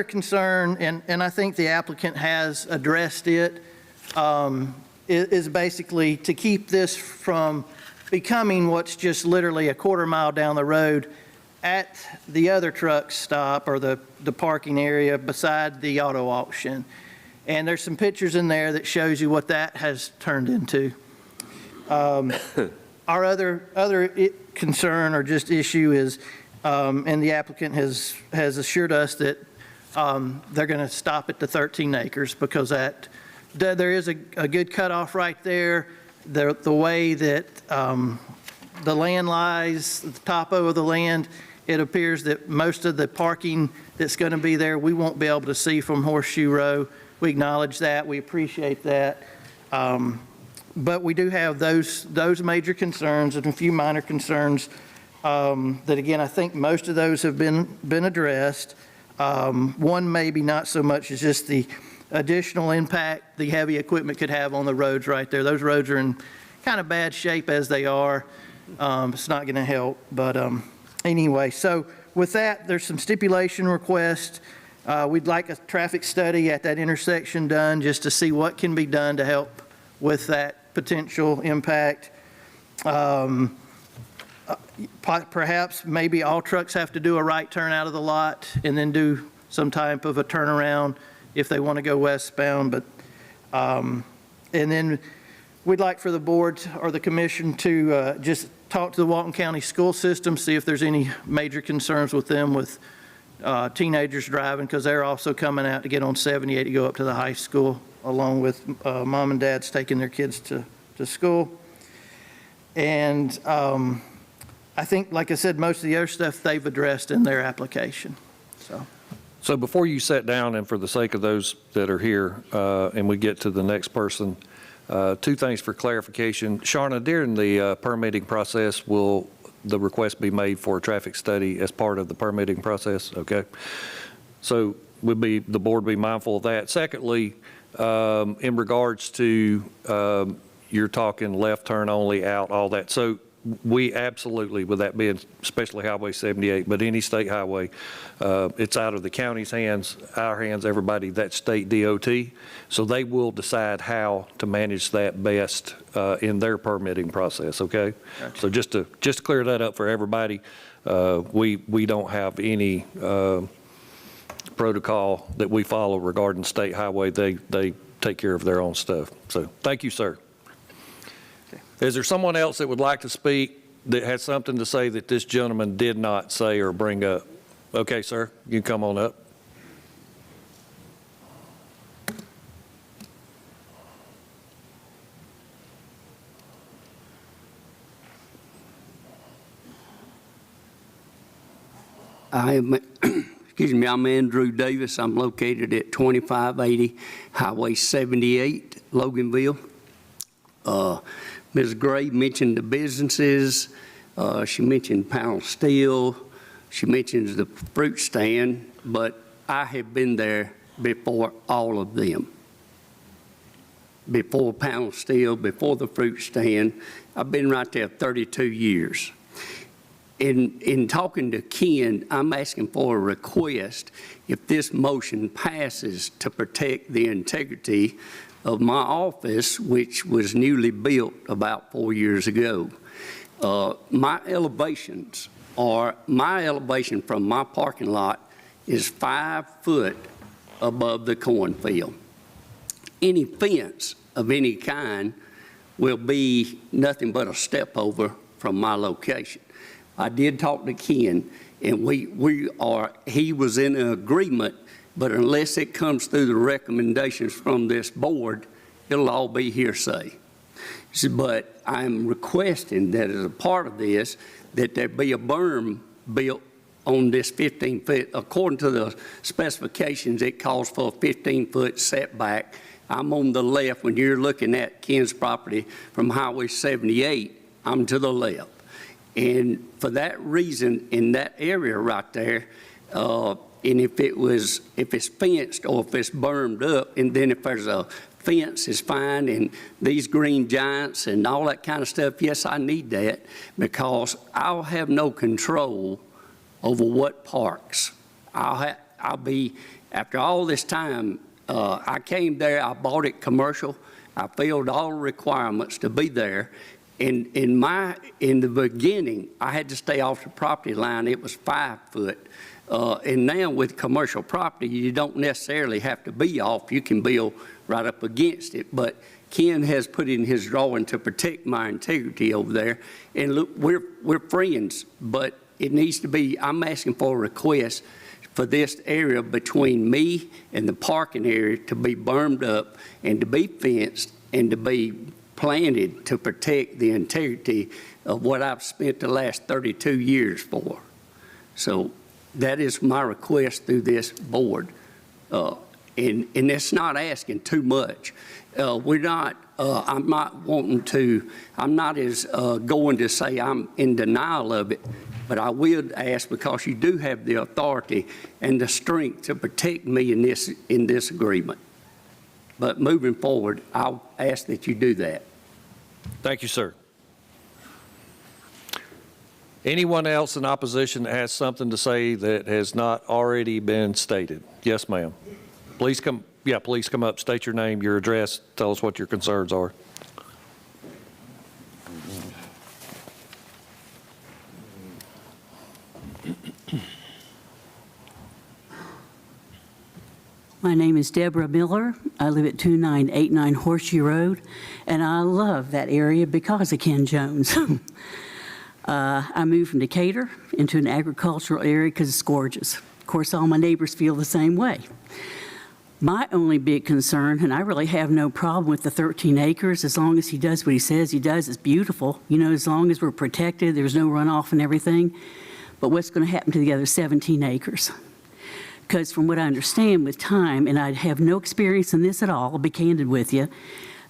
concern, and I think the applicant has addressed it, is basically to keep this from becoming what's just literally a quarter mile down the road at the other truck stop or the parking area beside the auto auction. And there's some pictures in there that shows you what that has turned into. Our other concern or just issue is, and the applicant has assured us that they're going to stop at the 13 acres because there is a good cutoff right there. The way that the land lies, the topo of the land, it appears that most of the parking that's going to be there, we won't be able to see from Horseshoe Row. We acknowledge that. We appreciate that. But we do have those major concerns and a few minor concerns that, again, I think most of those have been addressed. One maybe not so much is just the additional impact the heavy equipment could have on the roads right there. Those roads are in kind of bad shape as they are. It's not going to help. But anyway, so with that, there's some stipulation requests. We'd like a traffic study at that intersection done just to see what can be done to help with that potential impact. Perhaps maybe all trucks have to do a right turn out of the lot and then do some type of a turnaround if they want to go westbound. But and then we'd like for the board or the commission to just talk to the Walton County school system, see if there's any major concerns with them with teenagers driving, because they're also coming out to get on 78 to go up to the high school, along with mom and dads taking their kids to school. And I think, like I said, most of the other stuff they've addressed in their application. So before you sit down, and for the sake of those that are here, and we get to the next person, two things for clarification. Sharna, during the permitting process, will the request be made for a traffic study as part of the permitting process? Okay. So the board be mindful of that. Secondly, in regards to you're talking left turn only out, all that. So we absolutely, with that being especially Highway 78, but any state highway, it's out of the county's hands, our hands, everybody, that's state DOT. So they will decide how to manage that best in their permitting process, okay? Gotcha. So just to clear that up for everybody, we don't have any protocol that we follow regarding state highway. They take care of their own stuff. So thank you, sir. Is there someone else that would like to speak that has something to say that this gentleman did not say or bring up? Okay, sir, you can come on up. I'm Andrew Davis. I'm located at 2580 Highway 78, Loganville. Ms. Gray mentioned the businesses. She mentioned Panel Steel. She mentions the fruit stand, but I have been there before all of them. Before Panel Steel, before the fruit stand. I've been right there 32 years. In talking to Ken, I'm asking for a request if this motion passes to protect the integrity of my office, which was newly built about 4 years ago. My elevation from my parking lot is 5 foot above the cornfield. Any fence of any kind will be nothing but a step over from my location. I did talk to Ken, and he was in agreement, but unless it comes through the recommendations from this board, it'll all be hearsay. But I'm requesting that as a part of this, that there be a berm built on this 15-foot. According to the specifications, it calls for a 15-foot setback. I'm on the left. When you're looking at Ken's property from Highway 78, I'm to the left. And for that reason, in that area right there, and if it's fenced or if it's bermed up, and then if there's a fence is fine, and these green giants and all that kind of stuff, yes, I need that, because I'll have no control over what parks. I'll be, after all this time, I came there, I bought it commercial, I filled all the requirements to be there. In the beginning, I had to stay off the property line. It was 5 foot. And now with commercial property, you don't necessarily have to be off. You can build right up against it. But Ken has put in his drawing to protect my integrity over there. And look, we're friends, but it needs to be, I'm asking for a request for this area between me and the parking area to be bermed up and to be fenced and to be planted to protect the integrity of what I've spent the last 32 years for. So that is my request through this board. And it's not asking too much. We're not, I'm not as going to say I'm in denial of it, but I will ask, because you do have the authority and the strength to protect me in this agreement. But moving forward, I'll ask that you do that. Thank you, sir. Anyone else in opposition that has something to say that has not already been stated? Yes, ma'am. Please come up, state your name, your address, tell us what your concerns are. My name is Deborah Miller. I live at 2989 Horseshoe Road, and I love that area because of Ken Jones. I moved from Decatur into an agricultural area because it's gorgeous. Of course, all my neighbors feel the same way. My only big concern, and I really have no problem with the 13 acres, as long as he does what he says he does, it's beautiful. You know, as long as we're protected, there's no runoff and everything. But what's going to happen to the other 17 acres? Because from what I understand with time, and I have no experience in this at all, I'll be candid with you,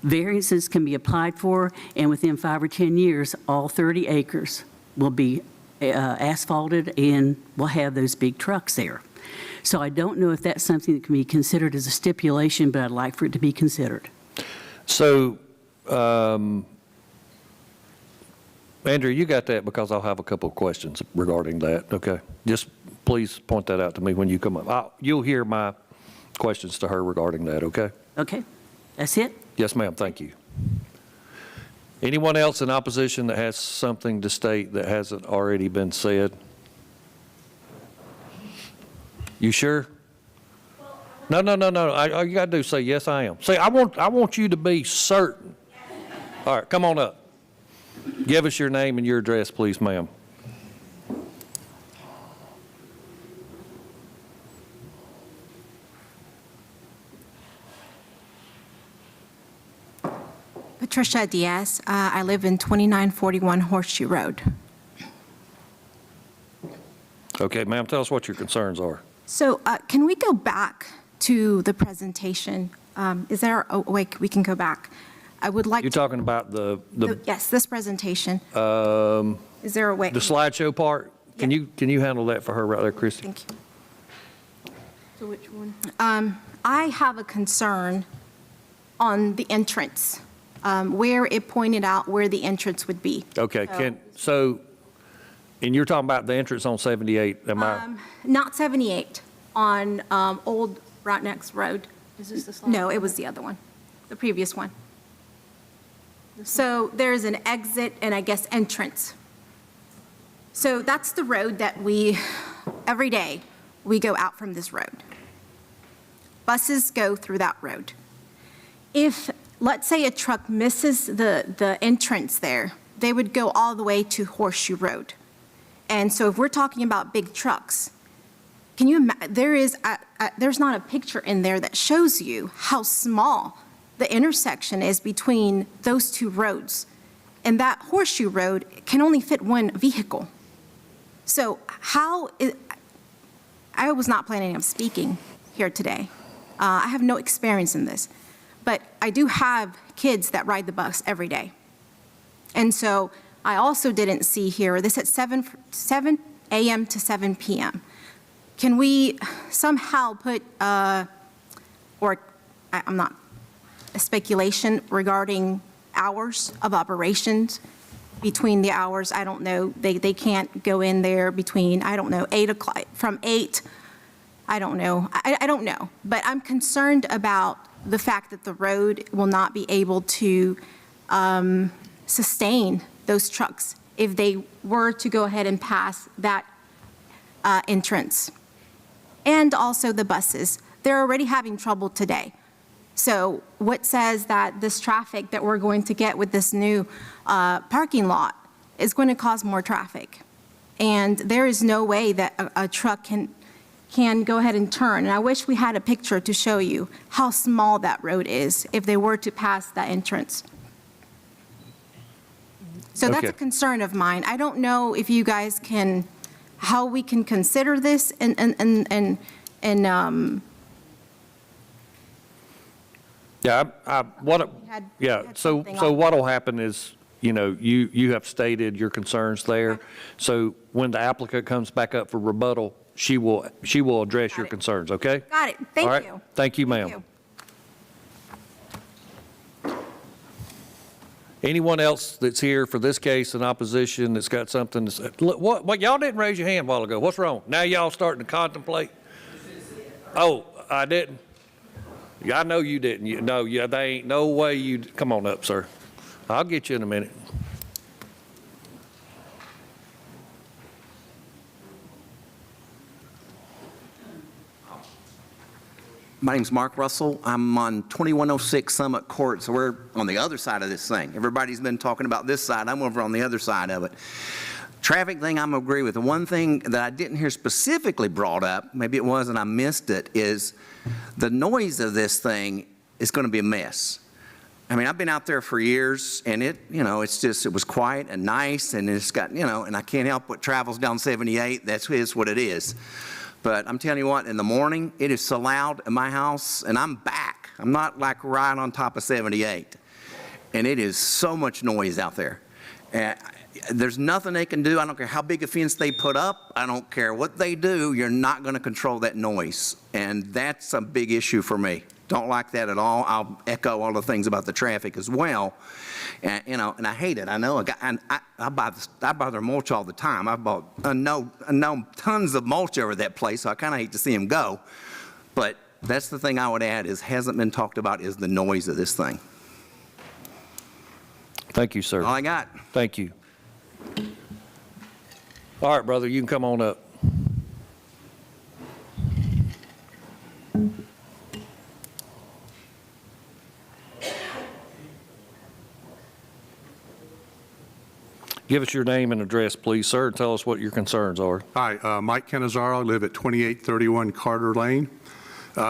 variances can be applied for, and within 5 or 10 years, all 30 acres will be asphalted and we'll have those big trucks there. So I don't know if that's something that can be considered as a stipulation, but I'd like for it to be considered. So, Andrew, you got that, because I'll have a couple of questions regarding that, okay? Just please point that out to me when you come up. You'll hear my questions to her regarding that, okay? Okay, that's it? Yes, ma'am, thank you. Anyone else in opposition that has something to state that hasn't already been said? You sure? No. All you got to do is say, yes, I am. Say, I want you to be certain. All right, come on up. Give us your name and your address, please, ma'am. Patricia Diaz. I live in 2941 Horseshoe Road. Okay, ma'am, tell us what your concerns are. So can we go back to the presentation? Is there a way we can go back? I would like You're talking about the yes, this presentation. Is there a way? The slideshow part? Can you handle that for her right there, Christy? Thank you. So which one? I have a concern on the entrance, where it pointed out where the entrance would be. Okay, and you're talking about the entrance on 78, am I? Not 78, on Old Roughnecks Road. Is this the slide? No, it was the other one, the previous one. So there's an exit and I guess entrance. So that's the road that every day, we go out from this road. Buses go through that road. If, let's say, a truck misses the entrance there, they would go all the way to Horseshoe Road. And so if we're talking about big trucks, can you imagine, there's not a picture in there that shows you how small the intersection is between those two roads. And that Horseshoe Road can only fit one vehicle. So I was not planning on speaking here today. I have no experience in this, but I do have kids that ride the bus every day. And so I also didn't see here, this at 7 a.m. to 7 p.m. Can we somehow put, I'm not, a speculation regarding hours of operations between the hours? I don't know. They can't go in there between, I don't know, 8 o'clock, from 8, I don't know. I don't know. But I'm concerned about the fact that the road will not be able to sustain those trucks if they were to go ahead and pass that entrance. And also the buses. They're already having trouble today. So what says that this traffic that we're going to get with this new parking lot is going to cause more traffic? And there is no way that a truck can go ahead and turn. And I wish we had a picture to show you how small that road is if they were to pass that entrance. So that's a concern of mine. I don't know if you guys how we can consider this and Yeah, had so something on. what'll happen is, you have stated your concerns there. So when the applicant comes back up for rebuttal, she will address your concerns, okay? Got it. All Thank right. you. Thank you, ma'am. you. Anyone else that's here for this case in opposition that's got something to say? Look, what, y'all didn't raise your hand a while ago. What's wrong? Now y'all starting to contemplate? Oh, I didn't? Yeah, I know you didn't. There ain't no way you, come on up, sir. I'll get you in a minute. My name's Mark Russell. I'm on 2106 Summit Court, so we're on the other side of this thing. Everybody's been talking about this side. I'm over on the other side of it. Traffic thing, I'm agree with. The one thing that I didn't hear specifically brought up, maybe it was and I missed it, is the noise of this thing is going to be a mess. I mean, I've been out there for years, and it was quiet and nice, and it's got, and I can't help what travels down 78. That's what it is. But I'm telling you what, in the morning, it is so loud in my house, and I'm back. I'm not like right on top of 78. And it is so much noise out there. There's nothing they can do. I don't care how big a fence they put up. I don't care what they do. You're not going to control that noise. And that's a big issue for me. Don't like that at all. I'll echo all the things about the traffic as well. And, and I hate it. I know I buy their mulch all the time. I know tons of mulch over that place, so I kind of hate to see them go. But that's the thing I would add is hasn't been talked about is the noise of this thing. Thank you, sir. All I got. Thank you. All right, brother, you can come on up. Give us your name and address, please, sir, and tell us what your concerns are. Hi, Mike Canizaro. I live at 2831 Carter Lane.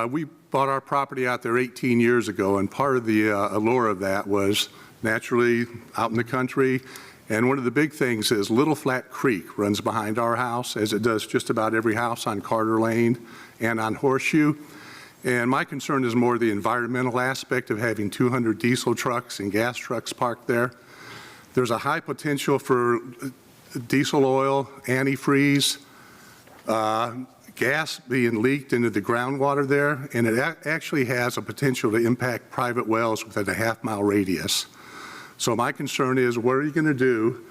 We bought our property out there 18 years ago, and part of the allure of that was naturally out in the country. And one of the big things is Little Flat Creek runs behind our house, as it does just about every house on Carter Lane and on Horseshoe. And my concern is more the environmental aspect of having 200 diesel trucks and gas trucks parked there. There's a high potential for diesel oil, antifreeze, gas being leaked into the groundwater there, and it actually has a potential to impact private wells within a half-mile radius. So my concern is, what are you going to do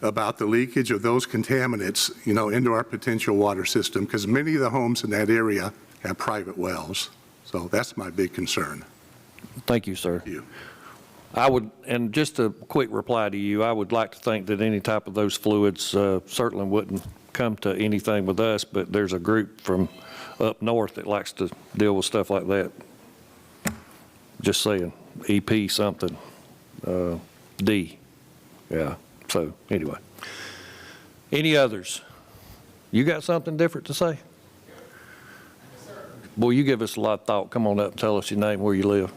about the leakage of those contaminants, into our potential water system? Because many of the homes in that area have private wells. So that's my big concern. Thank you, sir. Thank you. And just a quick reply to you, I would like to think that any type of those fluids certainly wouldn't come to anything with us, but there's a group from up north that likes to deal with stuff like that. Just saying, EP something, D. Yeah, so anyway. Any others? You got something different to say? Boy, you give us a lot of thought. Come on up and tell us your name, where you live.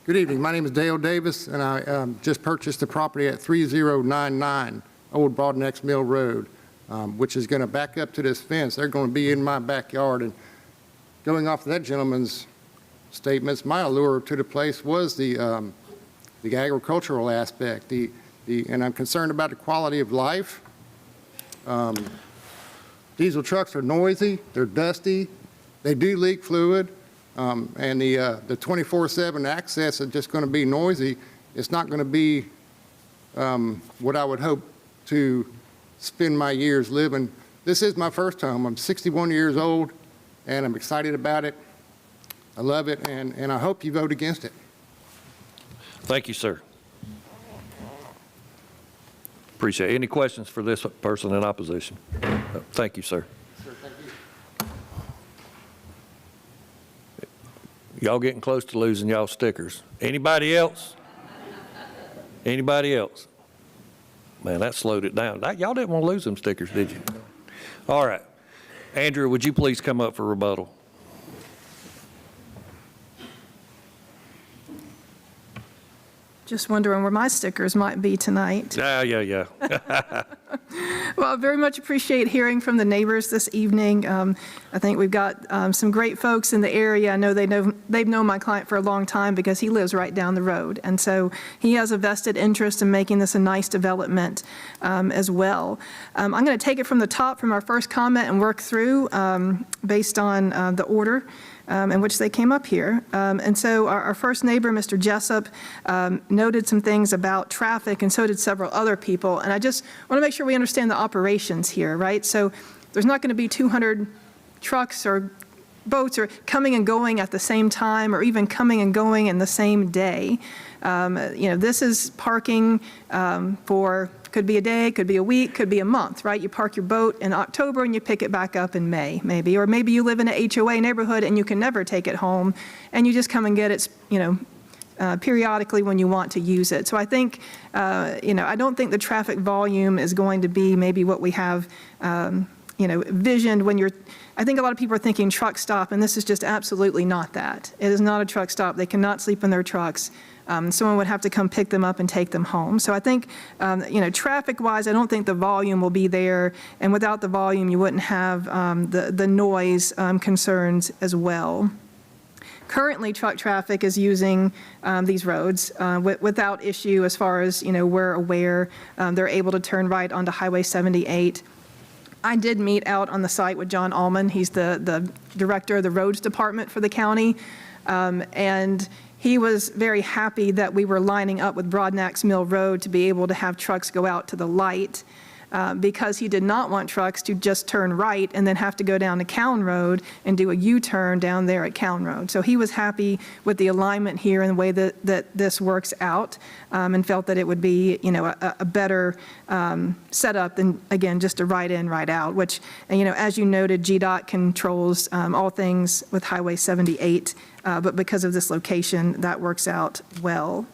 Good evening. My name is Dale Davis, and I just purchased the property at 3099 Old Broadneck Mill Road, which is going to back up to this fence. They're going to be in my backyard. And going off of that gentleman's statements, my allure to the place was the agricultural aspect. And I'm concerned about the quality of life. Diesel trucks are noisy. They're dusty. They do leak fluid. And the 24/7 access is just going to be noisy. It's not going to be what I would hope to spend my years living. This is my first home. I'm 61 years old, and I'm excited about it. I love it, and I hope you vote against it. Thank you, sir. Appreciate it. Any questions for this person in opposition? Thank you, sir. Y'all getting close to losing y'all stickers. Anybody else? Anybody else? Man, that slowed it down. Y'all didn't want to lose them stickers, did you? All right. Andrew, would you please come up for rebuttal? Just wondering where my stickers might be tonight. Yeah. Well, I very much appreciate hearing from the neighbors this evening. I think we've got some great folks in the area. I know they've known my client for a long time because he lives right down the road. And so he has a vested interest in making this a nice development as well. I'm going to take it from the top from our first comment and work through based on the order in which they came up here. And so our first neighbor, Mr. Jessup, noted some things about traffic, and so did several other people. And I just want to make sure we understand the operations here, right? So there's not going to be 200 trucks or boats or coming and going at the same time, or even coming and going in the same day. This is parking for, could be a day, could be a week, could be a month, right? You park your boat in October and you pick it back up in May, maybe. Or maybe you live in an HOA neighborhood and you can never take it home, and you just come and get it, periodically when you want to use it. So I think, I don't think the traffic volume is going to be maybe what we have, visioned when you're, I think a lot of people are thinking truck stop, and this is just absolutely not that. It is not a truck stop. They cannot sleep in their trucks. Someone would have to come pick them up and take them home. So I think, traffic-wise, I don't think the volume will be there, and without the volume, you wouldn't have the noise concerns as well. Currently, truck traffic is using these roads without issue as far as, we're aware. They're able to turn right onto Highway 78. I did meet out on the site with John Allman. He's the director of the roads department for the county. And he was very happy that we were lining up with Broadnax Mill Road to be able to have trucks go out to the light, because he did not want trucks to just turn right and then have to go down to Cowan Road and do a U-turn down there at Cowan Road. So he was happy with the alignment here and the way that this works out, and felt that it would be, a better setup than, again, just a right in, right out, which, as you noted, GDOT controls all things with Highway 78, but because of this location, that works out well.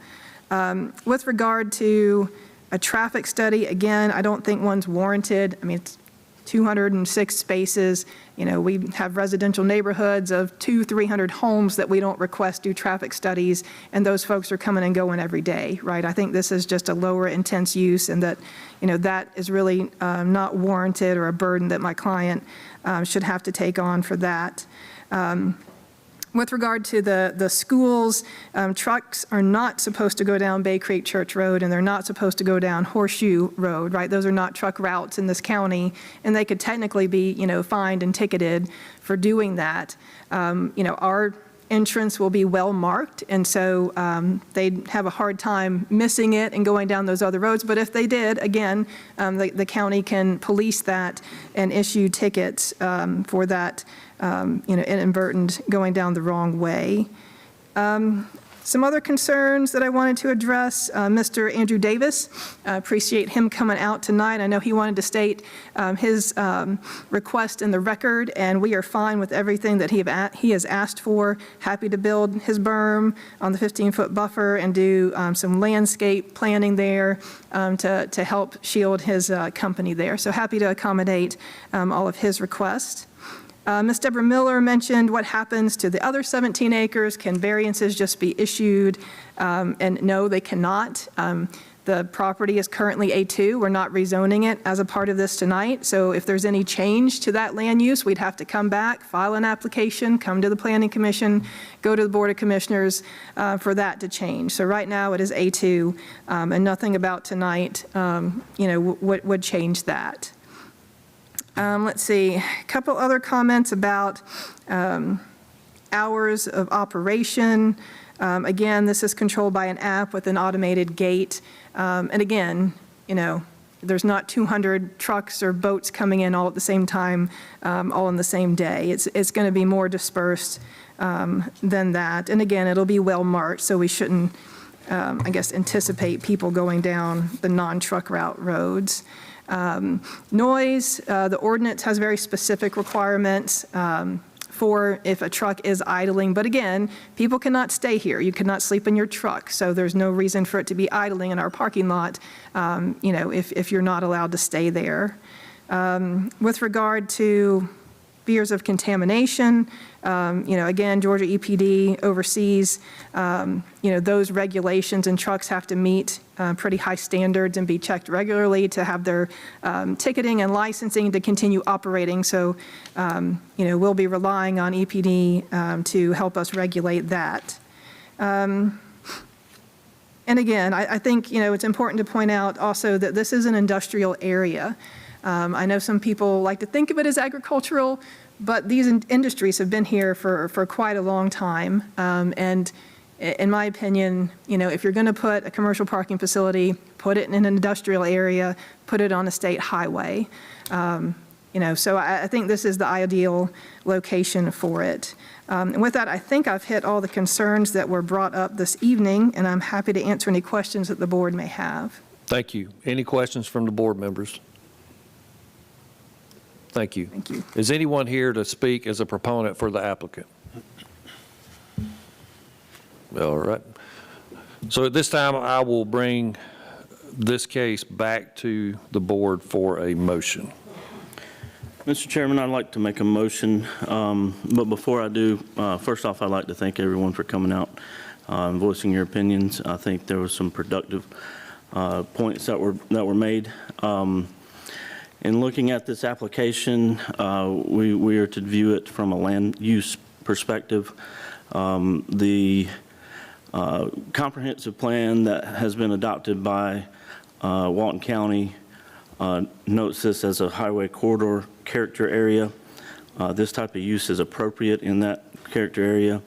With regard to a traffic study, again, I don't think one's warranted. I mean, it's 206 spaces. We have residential neighborhoods of 200-300 homes that we don't request do traffic studies, and those folks are coming and going every day, right? I think this is just a lower intense use, and that, that is really not warranted or a burden that my client should have to take on for that. With regard to the schools, trucks are not supposed to go down Bay Creek Church Road, and they're not supposed to go down Horseshoe Road, right? Those are not truck routes in this county, and they could technically be, fined and ticketed for doing that. Our entrance will be well marked, and so they'd have a hard time missing it and going down those other roads. But if they did, again, the county can police that and issue tickets for that, inadvertent going down the wrong way. Some other concerns that I wanted to address, Mr. Andrew Davis, I appreciate him coming out tonight. I know he wanted to state his request in the record, and we are fine with everything that he has asked for. Happy to build his berm on the 15-foot buffer and do some landscape planting there to help shield his company there. So happy to accommodate all of his requests. Ms. Deborah Miller mentioned what happens to the other 17 acres. Can variances just be issued? And no, they cannot. The property is currently A2. We're not rezoning it as a part of this tonight. So if there's any change to that land use, we'd have to come back, file an application, come to the Planning Commission, go to the Board of Commissioners for that to change. So right now it is A2, and nothing about tonight would change that. Let's see, a couple other comments about hours of operation. Again, this is controlled by an app with an automated gate. And again, there's not 200 trucks or boats coming in all at the same time, all in the same day. It's going to be more dispersed than that. And again, it'll be well marked, so we shouldn't, anticipate people going down the non-truck route roads. Noise, the ordinance has very specific requirements for if a truck is idling. But again, people cannot stay here. You cannot sleep in your truck. So there's no reason for it to be idling in our parking lot, if you're not allowed to stay there. With regard to fears of contamination. Again, Georgia EPD oversees, those regulations, and trucks have to meet pretty high standards and be checked regularly to have their ticketing and licensing to continue operating. So, we'll be relying on EPD to help us regulate that. And again, I think, it's important to point out also that this is an industrial area. I know some people like to think of it as agricultural, but these industries have been here for quite a long time. And in my opinion, if you're going to put a commercial parking facility, put it in an industrial area, put it on a state highway. So I think this is the ideal location for it. And with that, I think I've hit all the concerns that were brought up this evening, and I'm happy to answer any questions that the board may have. Thank you. Any questions from the board members? Thank you. Thank you. Is anyone here to speak as a proponent for the applicant? All right. So at this time, I will bring this case back to the board for a motion. Mr. Chairman, I'd like to make a motion, but before I do, first off, I'd like to thank everyone for coming out and voicing your opinions. I think there was some productive points that were made. In looking at this application, we are to view it from a land use perspective. The comprehensive plan that has been adopted by Walton County notes this as a highway corridor character area. This type of use is appropriate in that character area.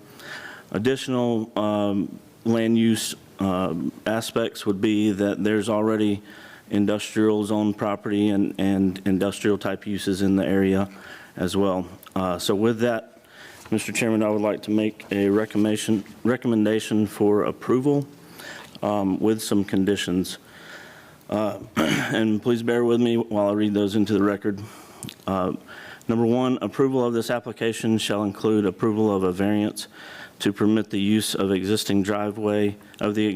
Additional land use aspects would be that there's already industrial zone property and industrial type uses in the area as well. So with that, Mr. Chairman, I would like to make a recommendation for approval with some conditions. And please bear with me while I read those into the record. Number one, approval of this application shall include approval of a variance to permit the use of the existing driveway as the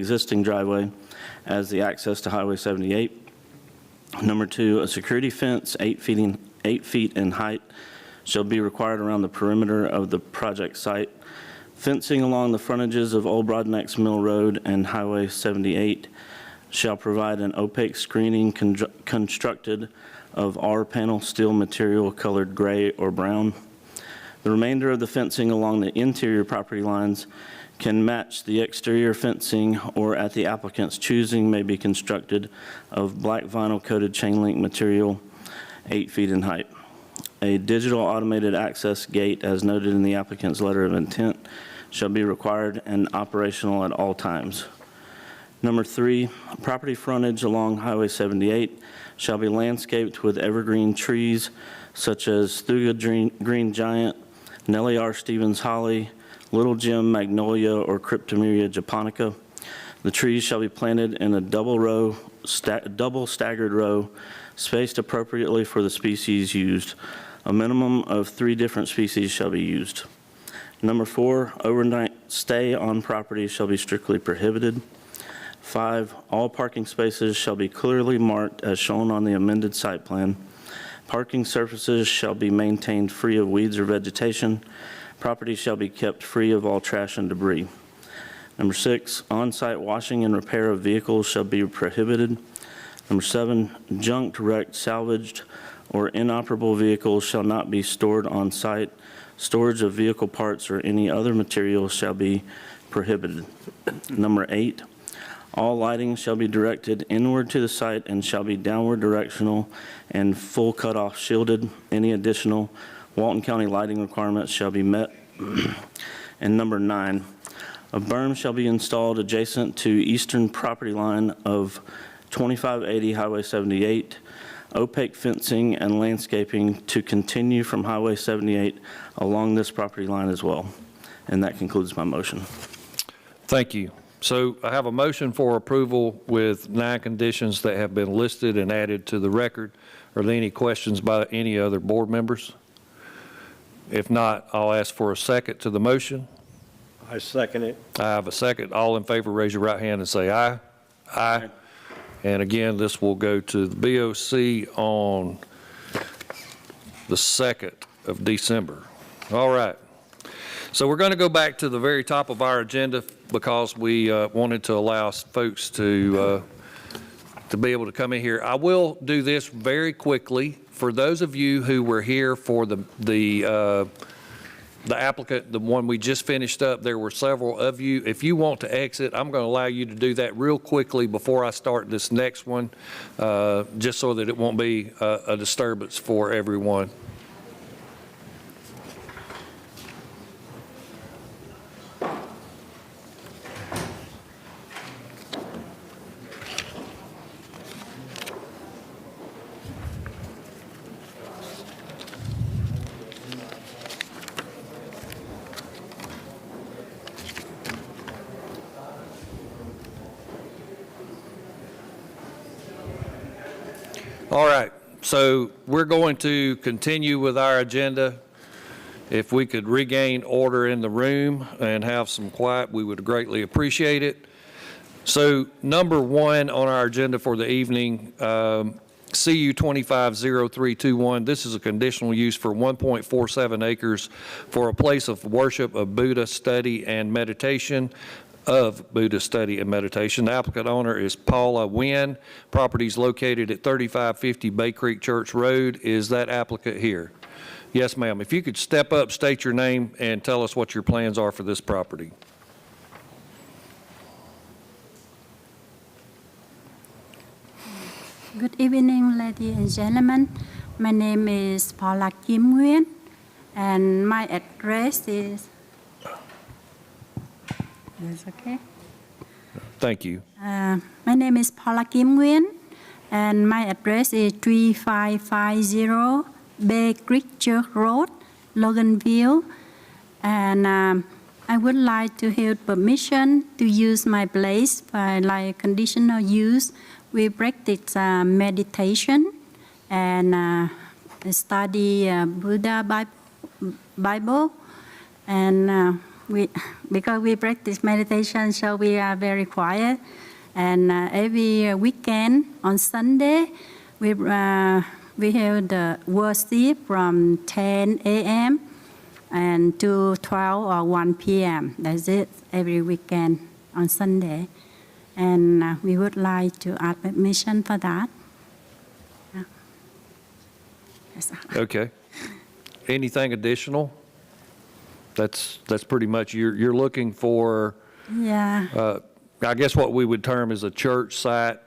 access to Highway 78. Number two, a security fence 8 feet in height shall be required around the perimeter of the project site. Fencing along the frontages of Old Broadnex Mill Road and Highway 78 shall provide an opaque screening constructed of R-panel steel material colored gray or brown. The remainder of the fencing along the interior property lines can match the exterior fencing or at the applicant's choosing may be constructed of black vinyl coated chain link material 8 feet in height. A digital automated access gate as noted in the applicant's letter of intent shall be required and operational at all times. Number three, property frontage along Highway 78 shall be landscaped with evergreen trees such as Thuga Green Giant, Nellie R. Stevens Holly, Little Jim Magnolia, or Cryptomeria japonica. The trees shall be planted in a double staggered row, spaced appropriately for the species used. A minimum of 3 different species shall be used. Number four, overnight stay on property shall be strictly prohibited. 5, all parking spaces shall be clearly marked as shown on the amended site plan. Parking surfaces shall be maintained free of weeds or vegetation. Property shall be kept free of all trash and debris. Number 6, on-site washing and repair of vehicles shall be prohibited. Number 7, junked, wrecked, salvaged, or inoperable vehicles shall not be stored on site. Storage of vehicle parts or any other materials shall be prohibited. Number 8, all lighting shall be directed inward to the site and shall be downward directional and full cutoff shielded. Any additional Walton County lighting requirements shall be met. And number 9, a berm shall be installed adjacent to eastern property line of 2580 Highway 78. Opaque fencing and landscaping to continue from Highway 78 along this property line as well. And that concludes my motion. Thank you. So I have a motion for approval with 9 conditions that have been listed and added to the record. Are there any questions by any other board members? If not, I'll ask for a second to the motion. I second it. I have a second. All in favor, raise your right hand and say aye. Aye. And again, this will go to the BOC on the second of December. All right. So we're going to go back to the very top of our agenda because we wanted to allow folks to be able to come in here. I will do this very quickly. For those of you who were here for the applicant, the one we just finished up, there were several of you. If you want to exit, I'm going to allow you to do that real quickly before I start this next one, just so that it won't be a disturbance for everyone. All right, so we're going to continue with our agenda. If we could regain order in the room and have some quiet, we would greatly appreciate it. So number one on our agenda for the evening, CU 250321. This is a conditional use for 1.47 acres for a place of worship of Buddha study and meditation. The applicant owner is Paula Wynn. Property is located at 3550 Bay Creek Church Road. Is that applicant here? Yes, ma'am. If you could step up, state your name, and tell us what your plans are for this property. Good evening, ladies and gentlemen. My name is Paula Kim Nguyen, and my address is... That's okay. Thank you. My name is Paula Kim Nguyen, and my address is 3550 Bay Creek Church Road, Loganville. And I would like to have permission to use my place by like conditional use. We practice meditation and study Buddha Bible, and because we practice meditation, so we are very quiet. And every weekend on Sunday, we have the worship from 10 a.m. and to 12 or 1 p.m. That's it, every weekend on Sunday. And we would like to ask permission for that. Yeah. Yes. Okay. Anything additional? That's pretty much, you're looking for, Yeah. I guess what we would term as a church site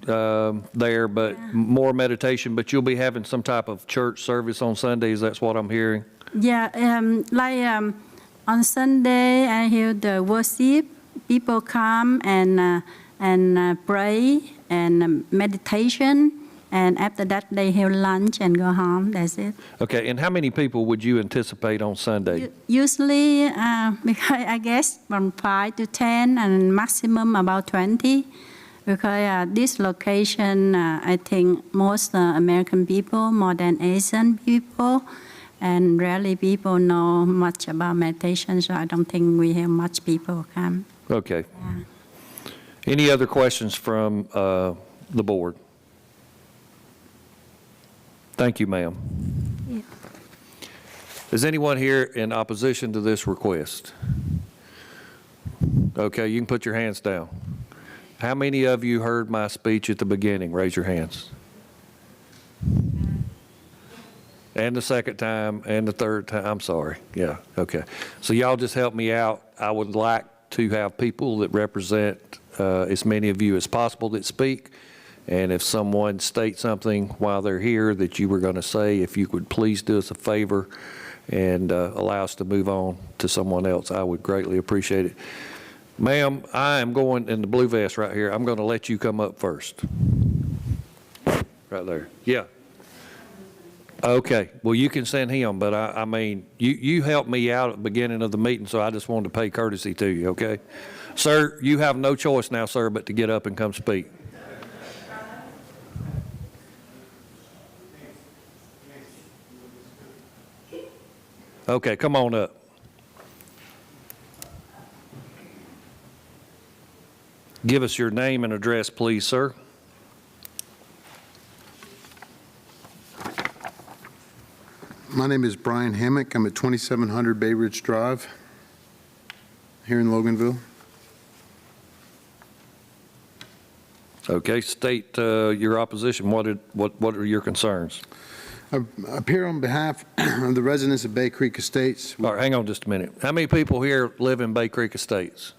there, but more meditation, but you'll be having some type of church service on Sundays, that's what I'm hearing? Yeah, on Sunday, I hear the worship. People come and pray and meditation. And after that, they have lunch and go home. That's it. Okay, and how many people would you anticipate on Sunday? Usually, because I guess from 5 to 10 and maximum about 20. Because this location, I think most American people more than Asian people, and rarely people know much about meditation, so I don't think we have much people come. Okay. Yeah. Any other questions from the board? Thank you, ma'am. Yeah. Is anyone here in opposition to this request? Okay, you can put your hands down. How many of you heard my speech at the beginning? Raise your hands. And the second time, and the third time. I'm sorry. Yeah, okay. So y'all just help me out. I would like to have people that represent as many of you as possible that speak. And if someone states something while they're here that you were going to say, if you could please do us a favor and allow us to move on to someone else, I would greatly appreciate it. Ma'am, I am going in the blue vest right here. I'm going to let you come up first. Right there. Yeah. Okay. Well, you can send him, but I mean, you helped me out at the beginning of the meeting, so I just wanted to pay courtesy to you, okay? Sir, you have no choice now, sir, but to get up and come speak. Okay, come on up. Give us your name and address, please, sir. My name is Brian Hammock. I'm at 2700 Bay Ridge Drive here in Loganville. Okay, state your opposition. What are your concerns? I appear on behalf of the residents of Bay Creek Estates. All right, hang on just a minute. How many people here live in Bay Creek Estates?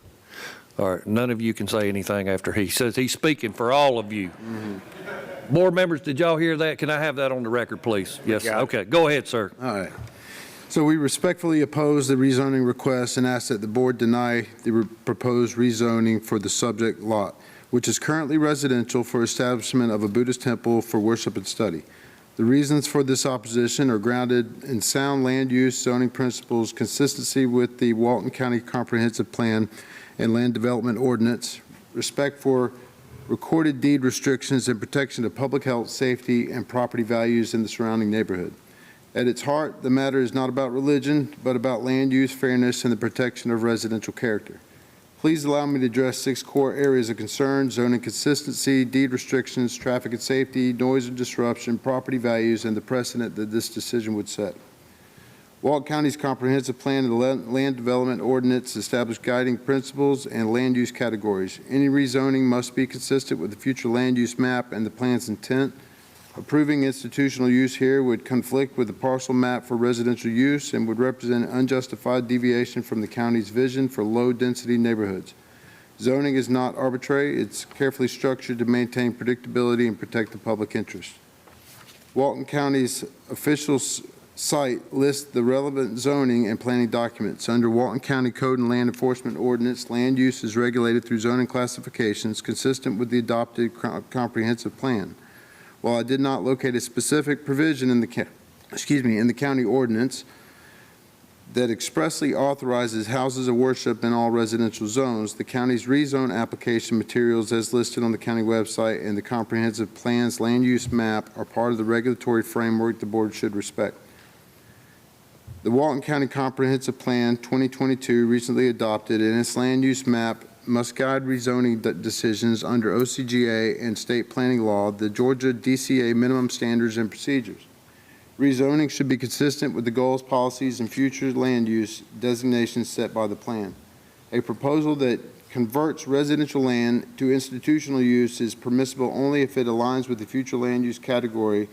All right, none of you can say anything after he says he's speaking for all of you. Board members, did y'all hear that? Can I have that on the record, please? Yes, okay, go ahead, sir. All right. So we respectfully oppose the rezoning request and ask that the board deny the proposed rezoning for the subject lot, which is currently residential for establishment of a Buddhist temple for worship and study. The reasons for this opposition are grounded in sound land use zoning principles, consistency with the Walton County Comprehensive Plan and Land Development Ordinance, respect for recorded deed restrictions, and protection of public health, safety, and property values in the surrounding neighborhood. At its heart, the matter is not about religion, but about land use, fairness, and the protection of residential character. Please allow me to address 6 core areas of concern: zoning consistency, deed restrictions, traffic and safety, noise and disruption, property values, and the precedent that this decision would set. Walton County's Comprehensive Plan and Land Development Ordinance establish guiding principles and land use categories. Any rezoning must be consistent with the future land use map and the plan's intent. Approving institutional use here would conflict with the parcel map for residential use and would represent unjustified deviation from the county's vision for low-density neighborhoods. Zoning is not arbitrary. It's carefully structured to maintain predictability and protect the public interest. Walton County's official site lists the relevant zoning and planning documents. Under Walton County Code and Land Enforcement Ordinance, land use is regulated through zoning classifications consistent with the adopted comprehensive plan. While I did not locate a specific provision in the county ordinance that expressly authorizes houses of worship in all residential zones, the county's rezone application materials as listed on the county website and the comprehensive plan's land use map are part of the regulatory framework the board should respect. The Walton County Comprehensive Plan 2022 recently adopted, and its land use map must guide rezoning decisions under OCGA and state planning law, the Georgia DCA minimum standards and procedures. Rezoning should be consistent with the goals, policies, and future land use designations set by the plan. A proposal that converts residential land to institutional use is permissible only if it aligns with the future land use category,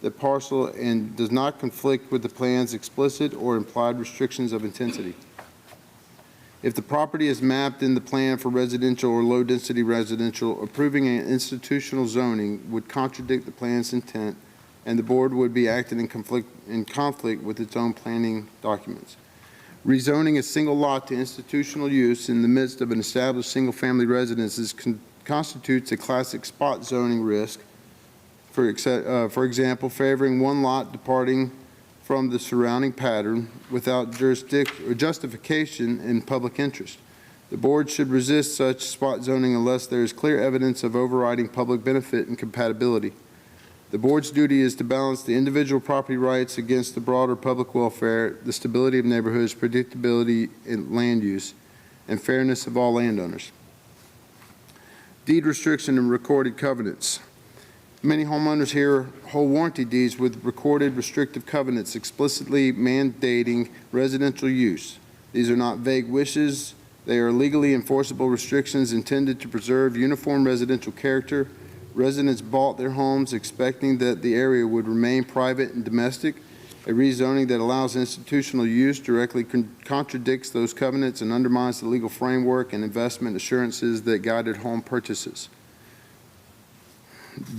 the parcel, and does not conflict with the plan's explicit or implied restrictions of intensity. If the property is mapped in the plan for residential or low-density residential, approving an institutional zoning would contradict the plan's intent, and the board would be acting in conflict with its own planning documents. Rezoning a single lot to institutional use in the midst of an established single-family residence constitutes a classic spot zoning risk. For example, favoring one lot departing from the surrounding pattern without justification in public interest. The board should resist such spot zoning unless there is clear evidence of overriding public benefit and compatibility. The board's duty is to balance the individual property rights against the broader public welfare, the stability of neighborhoods, predictability in land use, and fairness of all landowners. Deed restriction and recorded covenants. Many homeowners here hold warranty deeds with recorded restrictive covenants explicitly mandating residential use. These are not vague wishes. They are legally enforceable restrictions intended to preserve uniform residential character. Residents bought their homes expecting that the area would remain private and domestic. A rezoning that allows institutional use directly contradicts those covenants and undermines the legal framework and investment assurances that guided home purchases.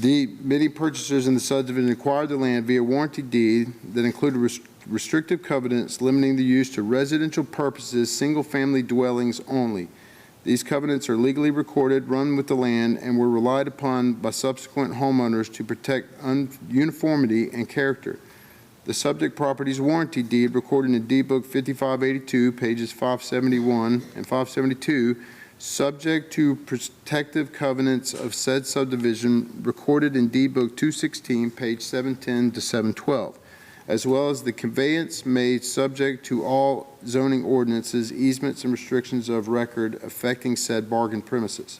Many purchasers in the subdivision acquired the land via warranty deed that included restrictive covenants limiting the use to residential purposes, single-family dwellings only. These covenants are legally recorded, run with the land, and were relied upon by subsequent homeowners to protect uniformity and character. The subject property's warranty deed, recorded in Deed Book 5582, pages 571 and 572, subject to protective covenants of said subdivision recorded in Deed Book 216, page 710 to 712, as well as the conveyance made subject to all zoning ordinances, easements, and restrictions of record affecting said bargain premises.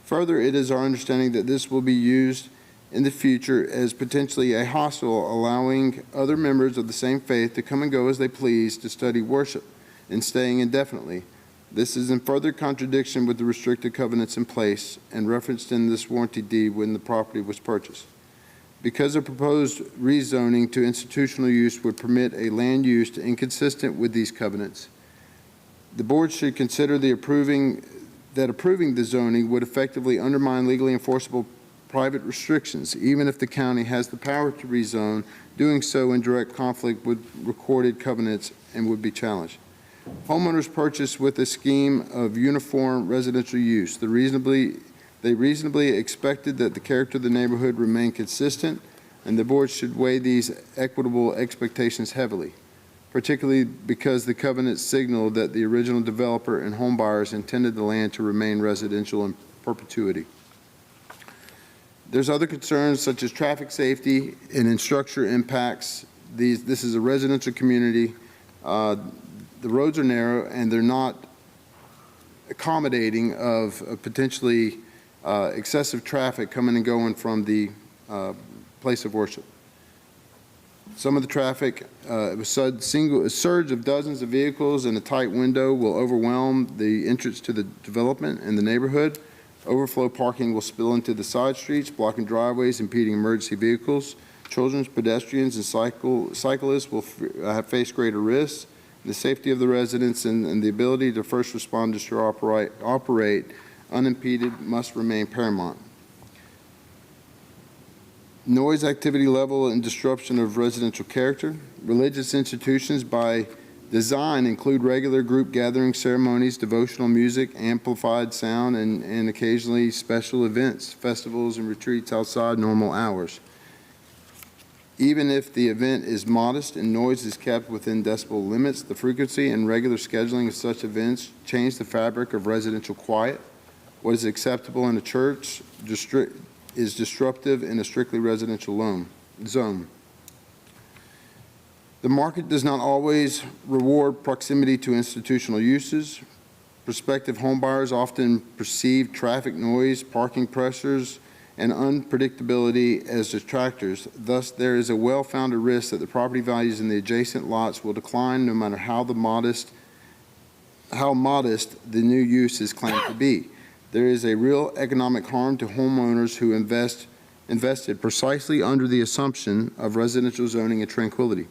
Further, it is our understanding that this will be used in the future as potentially a hostel, allowing other members of the same faith to come and go as they please to study worship and staying indefinitely. This is in further contradiction with the restricted covenants in place and referenced in this warranty deed when the property was purchased. Because the proposed rezoning to institutional use would permit a land use inconsistent with these covenants, the board should consider approving the zoning would effectively undermine legally enforceable private restrictions, even if the county has the power to rezone, doing so in direct conflict with recorded covenants and would be challenged. Homeowners purchased with a scheme of uniform residential use. They reasonably expected that the character of the neighborhood remain consistent, and the board should weigh these equitable expectations heavily, particularly because the covenants signaled that the original developer and homebuyers intended the land to remain residential in perpetuity. There's other concerns such as traffic safety and infrastructure impacts. This is a residential community. The roads are narrow and they're not accommodating of potentially excessive traffic coming and going from the place of worship. Some of the traffic, a surge of dozens of vehicles in a tight window will overwhelm the entrance to the development and the neighborhood. Overflow parking will spill into the side streets, blocking driveways, impeding emergency vehicles. Children, pedestrians, and cyclists will face greater risks. The safety of the residents and the ability to first responders to operate unimpeded must remain paramount. Noise, activity level, and disruption of residential character. Religious institutions by design include regular group gathering ceremonies, devotional music, amplified sound, and occasionally special events, festivals, and retreats outside normal hours. Even if the event is modest and noise is kept within decibel limits, the frequency and regular scheduling of such events change the fabric of residential quiet. What is acceptable in a church is disruptive in a strictly residential zone. The market does not always reward proximity to institutional uses. Prospective homebuyers often perceive traffic noise, parking pressures, and unpredictability as detractors. Thus, there is a well-founded risk that the property values in the adjacent lots will decline no matter how modest the new use is claimed to be. There is a real economic harm to homeowners who invested precisely under the assumption of residential zoning and tranquility.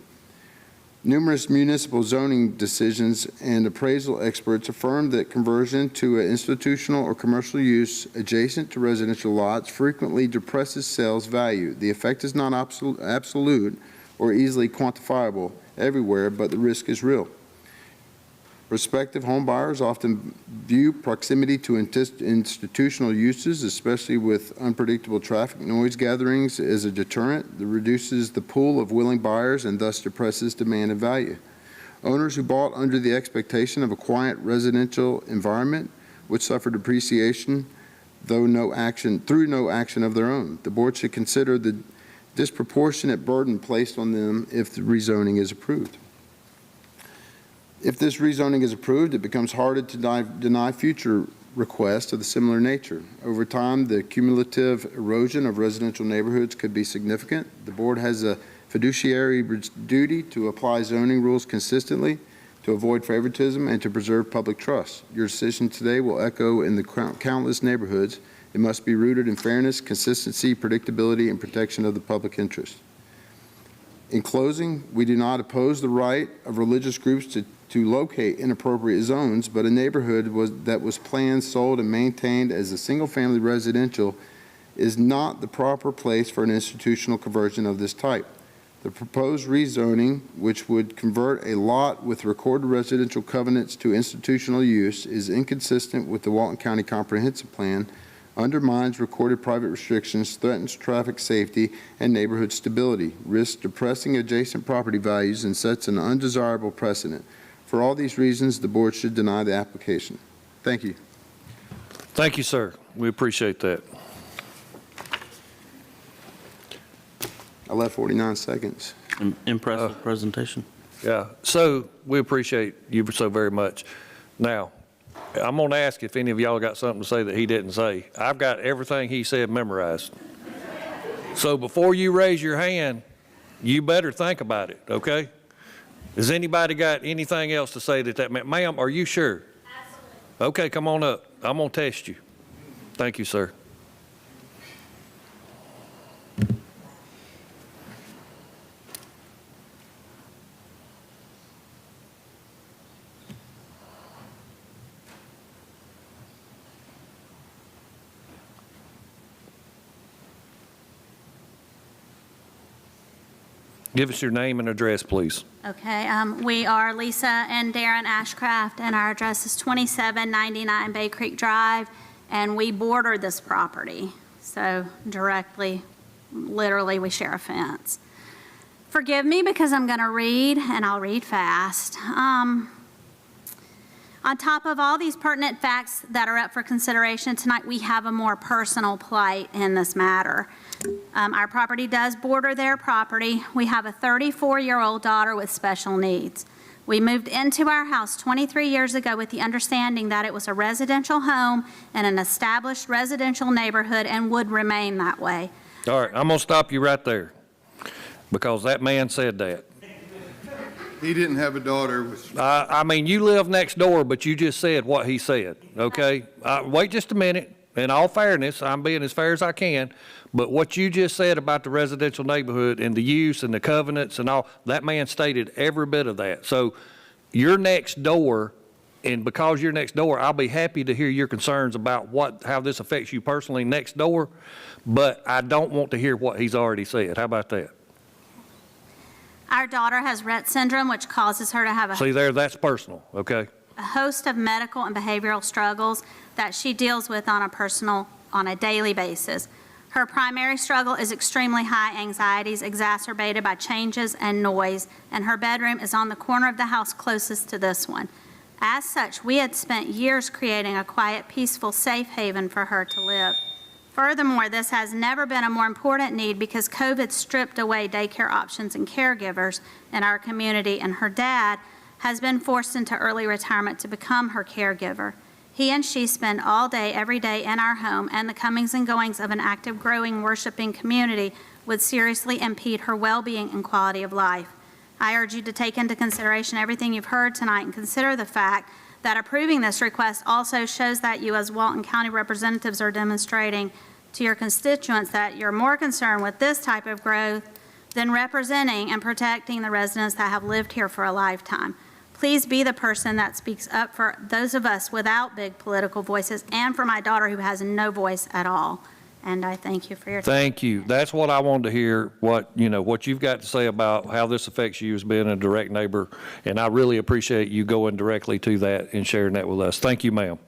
Numerous municipal zoning decisions and appraisal experts affirm that conversion to an institutional or commercial use adjacent to residential lots frequently depresses sales value. The effect is not absolute or easily quantifiable everywhere, but the risk is real. Prospective homebuyers often view proximity to institutional uses, especially with unpredictable traffic noise gatherings, as a deterrent that reduces the pool of willing buyers and thus depresses demand and value. Owners who bought under the expectation of a quiet residential environment would suffer depreciation through no action of their own. The board should consider the disproportionate burden placed on them if the rezoning is approved. If this rezoning is approved, it becomes harder to deny future requests of a similar nature. Over time, the cumulative erosion of residential neighborhoods could be significant. The board has a fiduciary duty to apply zoning rules consistently, to avoid favoritism, and to preserve public trust. Your decision today will echo in the countless neighborhoods. It must be rooted in fairness, consistency, predictability, and protection of the public interest. In closing, we do not oppose the right of religious groups to locate inappropriate zones, but a neighborhood that was planned, sold, and maintained as a single-family residential is not the proper place for an institutional conversion of this type. The proposed rezoning, which would convert a lot with recorded residential covenants to institutional use, is inconsistent with the Walton County Comprehensive Plan, undermines recorded private restrictions, threatens traffic safety and neighborhood stability, risks depressing adjacent property values, and sets an undesirable precedent. For all these reasons, the board should deny the application. Thank you. Thank you, sir. We appreciate that. I left 49 seconds. Impressive presentation. Yeah, so we appreciate you so very much. Now, I'm going to ask if any of y'all got something to say that he didn't say. I've got everything he said memorized. So before you raise your hand, you better think about it, okay? Has anybody got anything else to say ma'am, are you sure? Absolutely. Okay, come on up. I'm going to test you. Thank you, sir. Give us your name and address, please. Okay, we are Lisa and Darren Ashcraft, and our address is 2799 Bay Creek Drive, and we border this property. So directly, literally, we share a fence. Forgive me because I'm going to read, and I'll read fast. On top of all these pertinent facts that are up for consideration tonight, we have a more personal plight in this matter. Our property does border their property. We have a 34-year-old daughter with special needs. We moved into our house 23 years ago with the understanding that it was a residential home in an established residential neighborhood and would remain that way. All right, I'm going to stop you right there because that man said that. He didn't have a daughter with... I mean, you live next door, but you just said what he said, okay? Wait just a minute. In all fairness, I'm being as fair as I can, but what you just said about the residential neighborhood and the use and the covenants and all, that man stated every bit of that. So you're next door, and because you're next door, I'll be happy to hear your concerns about how this affects you personally next door, but I don't want to hear what he's already said. How about that? Our daughter has Rett syndrome, which causes her to have See there, that's personal, okay? a host of medical and behavioral struggles that she deals with on a daily basis. Her primary struggle is extremely high anxieties exacerbated by changes and noise, and her bedroom is on the corner of the house closest to this one. As such, we had spent years creating a quiet, peaceful, safe haven for her to live. Furthermore, this has never been a more important need because COVID stripped away daycare options and caregivers in our community, and her dad has been forced into early retirement to become her caregiver. He and she spend all day, every day in our home, and the comings and goings of an active, growing, worshiping community would seriously impede her well-being and quality of life. I urge you to take into consideration everything you've heard tonight and consider the fact that approving this request also shows that you as Walton County representatives are demonstrating to your constituents that you're more concerned with this type of growth than representing and protecting the residents that have lived here for a lifetime. Please be the person that speaks up for those of us without big political voices and for my daughter who has no voice at all. And I thank you for your time. Thank you. That's what I wanted to hear, what you've got to say about how this affects you as being a direct neighbor. And I really appreciate you going directly to that and sharing that with us. Thank you, ma'am.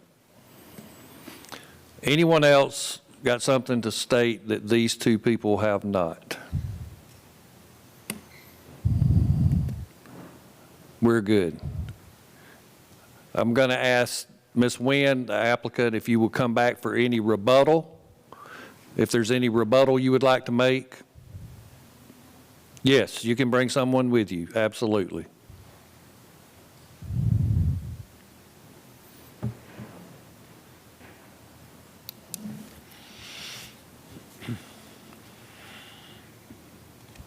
Anyone else got something to state that these two people have not? We're good. I'm going to ask Ms. Wynn, the applicant, if you will come back for any rebuttal. If there's any rebuttal you would like to make. Yes, you can bring someone with you, absolutely.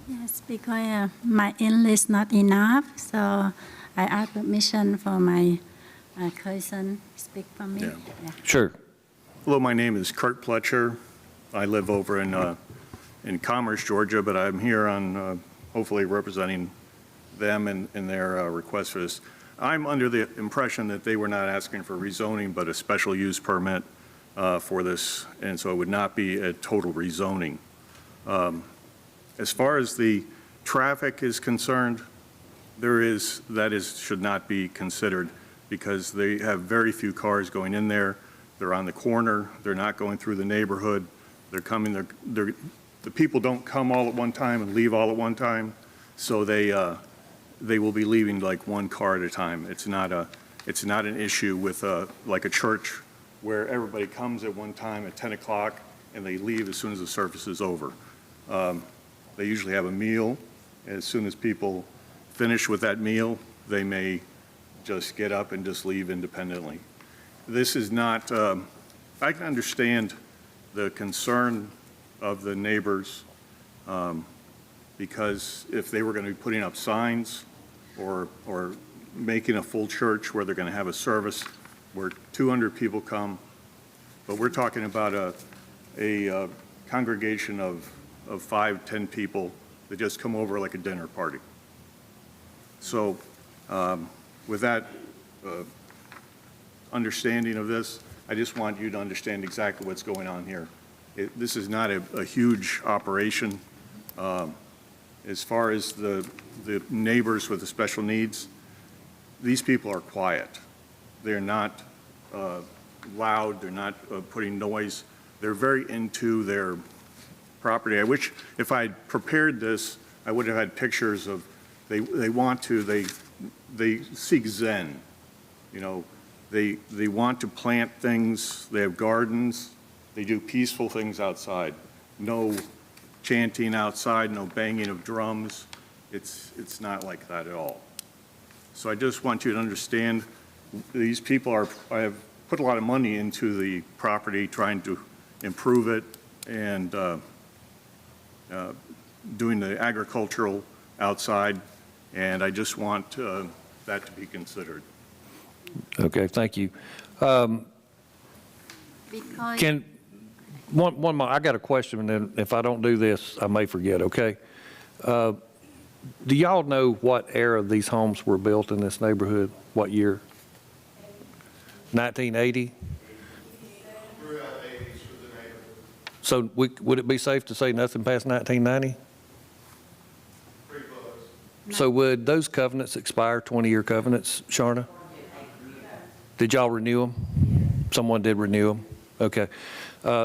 Yes, because my English is not enough, so I ask permission for my cousin speak for me. Yeah. Sure. Hello, my name is Kurt Pletcher. I live over in Commerce, Georgia, but I'm here on hopefully representing them in their request for this. I'm under the impression that they were not asking for rezoning, but a special use permit for this, and so it would not be a total rezoning. As far as the traffic is concerned, should not be considered because they have very few cars going in there. They're on the corner. They're not going through the neighborhood. They're coming. The people don't come all at one time and leave all at one time, so they will be leaving like one car at a time. It's not an issue with like a church where everybody comes at one time at 10 o'clock and they leave as soon as the service is over. They usually have a meal. As soon as people finish with that meal, they may just get up and just leave independently. This is not, I can understand the concern of the neighbors Because if they were going to be putting up signs or making a full church where they're going to have a service where 200 people come, but we're talking about a congregation of 5, 10 people that just come over like a dinner party. So with that understanding of this, I just want you to understand exactly what's going on here. This is not a huge operation. As far as the neighbors with the special needs, these people are quiet. They're not loud, they're not putting noise. They're very into their property. I wish if I had prepared this, I would have had pictures of, they seek Zen. You know, they want to plant things, they have gardens, they do peaceful things outside. No chanting outside, no banging of drums. It's not like that at all. So I just want you to understand, these people I have put a lot of money into the property, trying to improve it and doing the agricultural outside, and I just want that to be considered. Okay, thank you. Because Can, one more, I got a question, and then if I don't do this, I may forget, okay? Do y'all know what era these homes were built in this neighborhood? What year? 1980? So would it be safe to say nothing past 1990? So would those covenants expire, 20-year covenants, Sharna? Did y'all renew them? Someone did renew them? Okay.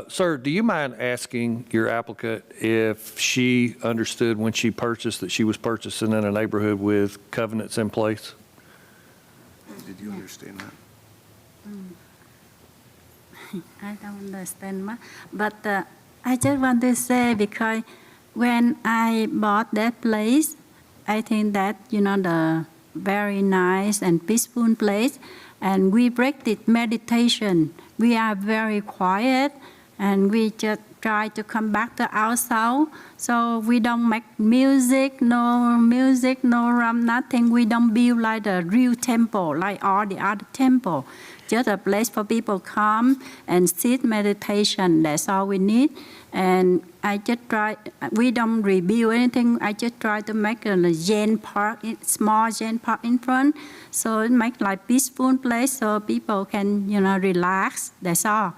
Sir, do you mind asking your applicant if she understood when she purchased that she was purchasing in a neighborhood with covenants in place? Did you understand that? I don't understand much, but I just want to say, because when I bought that place, I think that, the very nice and peaceful place, and we practice meditation. We are very quiet, and we just try to come back to ourselves. So we don't make music, no nothing. We don't build like the real temple, like all the other temple. Just a place for people come and sit meditation. That's all we need. And I just try, we don't rebuild anything. I just try to make a Zen park, small Zen park in front. So it makes like peaceful place so people can, relax. That's all.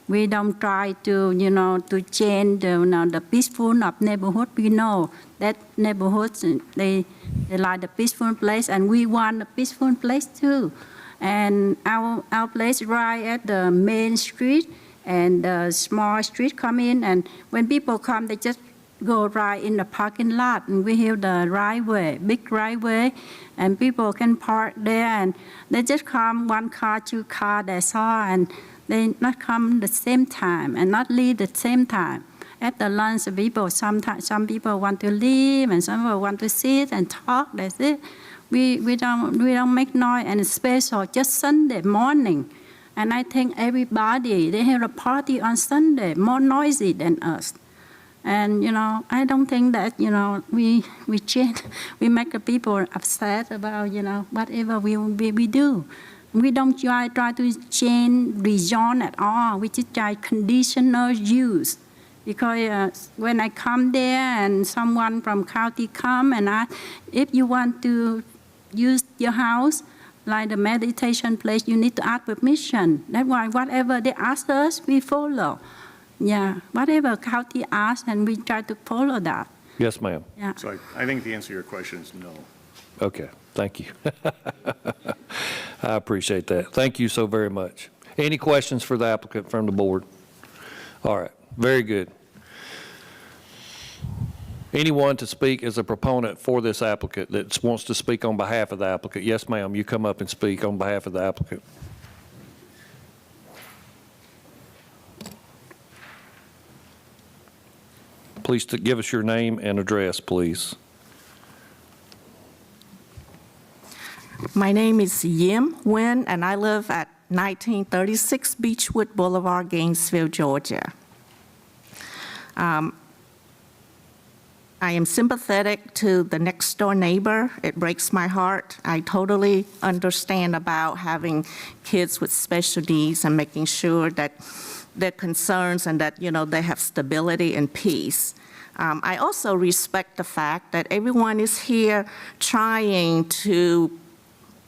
We don't try to, to change the peaceful of neighborhood. We know that neighborhoods, they like the peaceful place, and we want a peaceful place too. And our place right at the main street, and the small street come in, and when people come, they just go right in the parking lot, and we have the driveway, big driveway, and people can park there, and they just come 1 car, 2 car, that's all, and they not come the same time and not leave the same time. At the lunch, people sometimes some people want to leave, and some people want to sit and talk. That's it. We don't make noise, and it's special just Sunday morning. And I think everybody, they have a party on Sunday, more noisy than us. And, I don't think that, we change, we make the people upset about, whatever we do. We don't try to change rezone at all. We just try conditional use. Because when I come there and someone from county come and ask, if you want to use your house, like the meditation place, you need to ask permission. That's why whatever they ask us, we follow. Yeah, whatever county asks, and we try to follow that. Yes, ma'am. Yeah. So I think the answer to your question is no. Okay, thank you. I appreciate that. Thank you so very much. Any questions for the applicant from the board? All right, very good. Anyone to speak as a proponent for this applicant that wants to speak on behalf of the applicant? Yes, ma'am, you come up and speak on behalf of the applicant. Please give us your name and address, please. My name is Yim Nguyen, and I live at 1936 Beechwood Boulevard, Gainesville, Georgia. I am sympathetic to the next door neighbor. It breaks my heart. I totally understand about having kids with special needs and making sure that their concerns and that, they have stability and peace. I also respect the fact that everyone is here trying to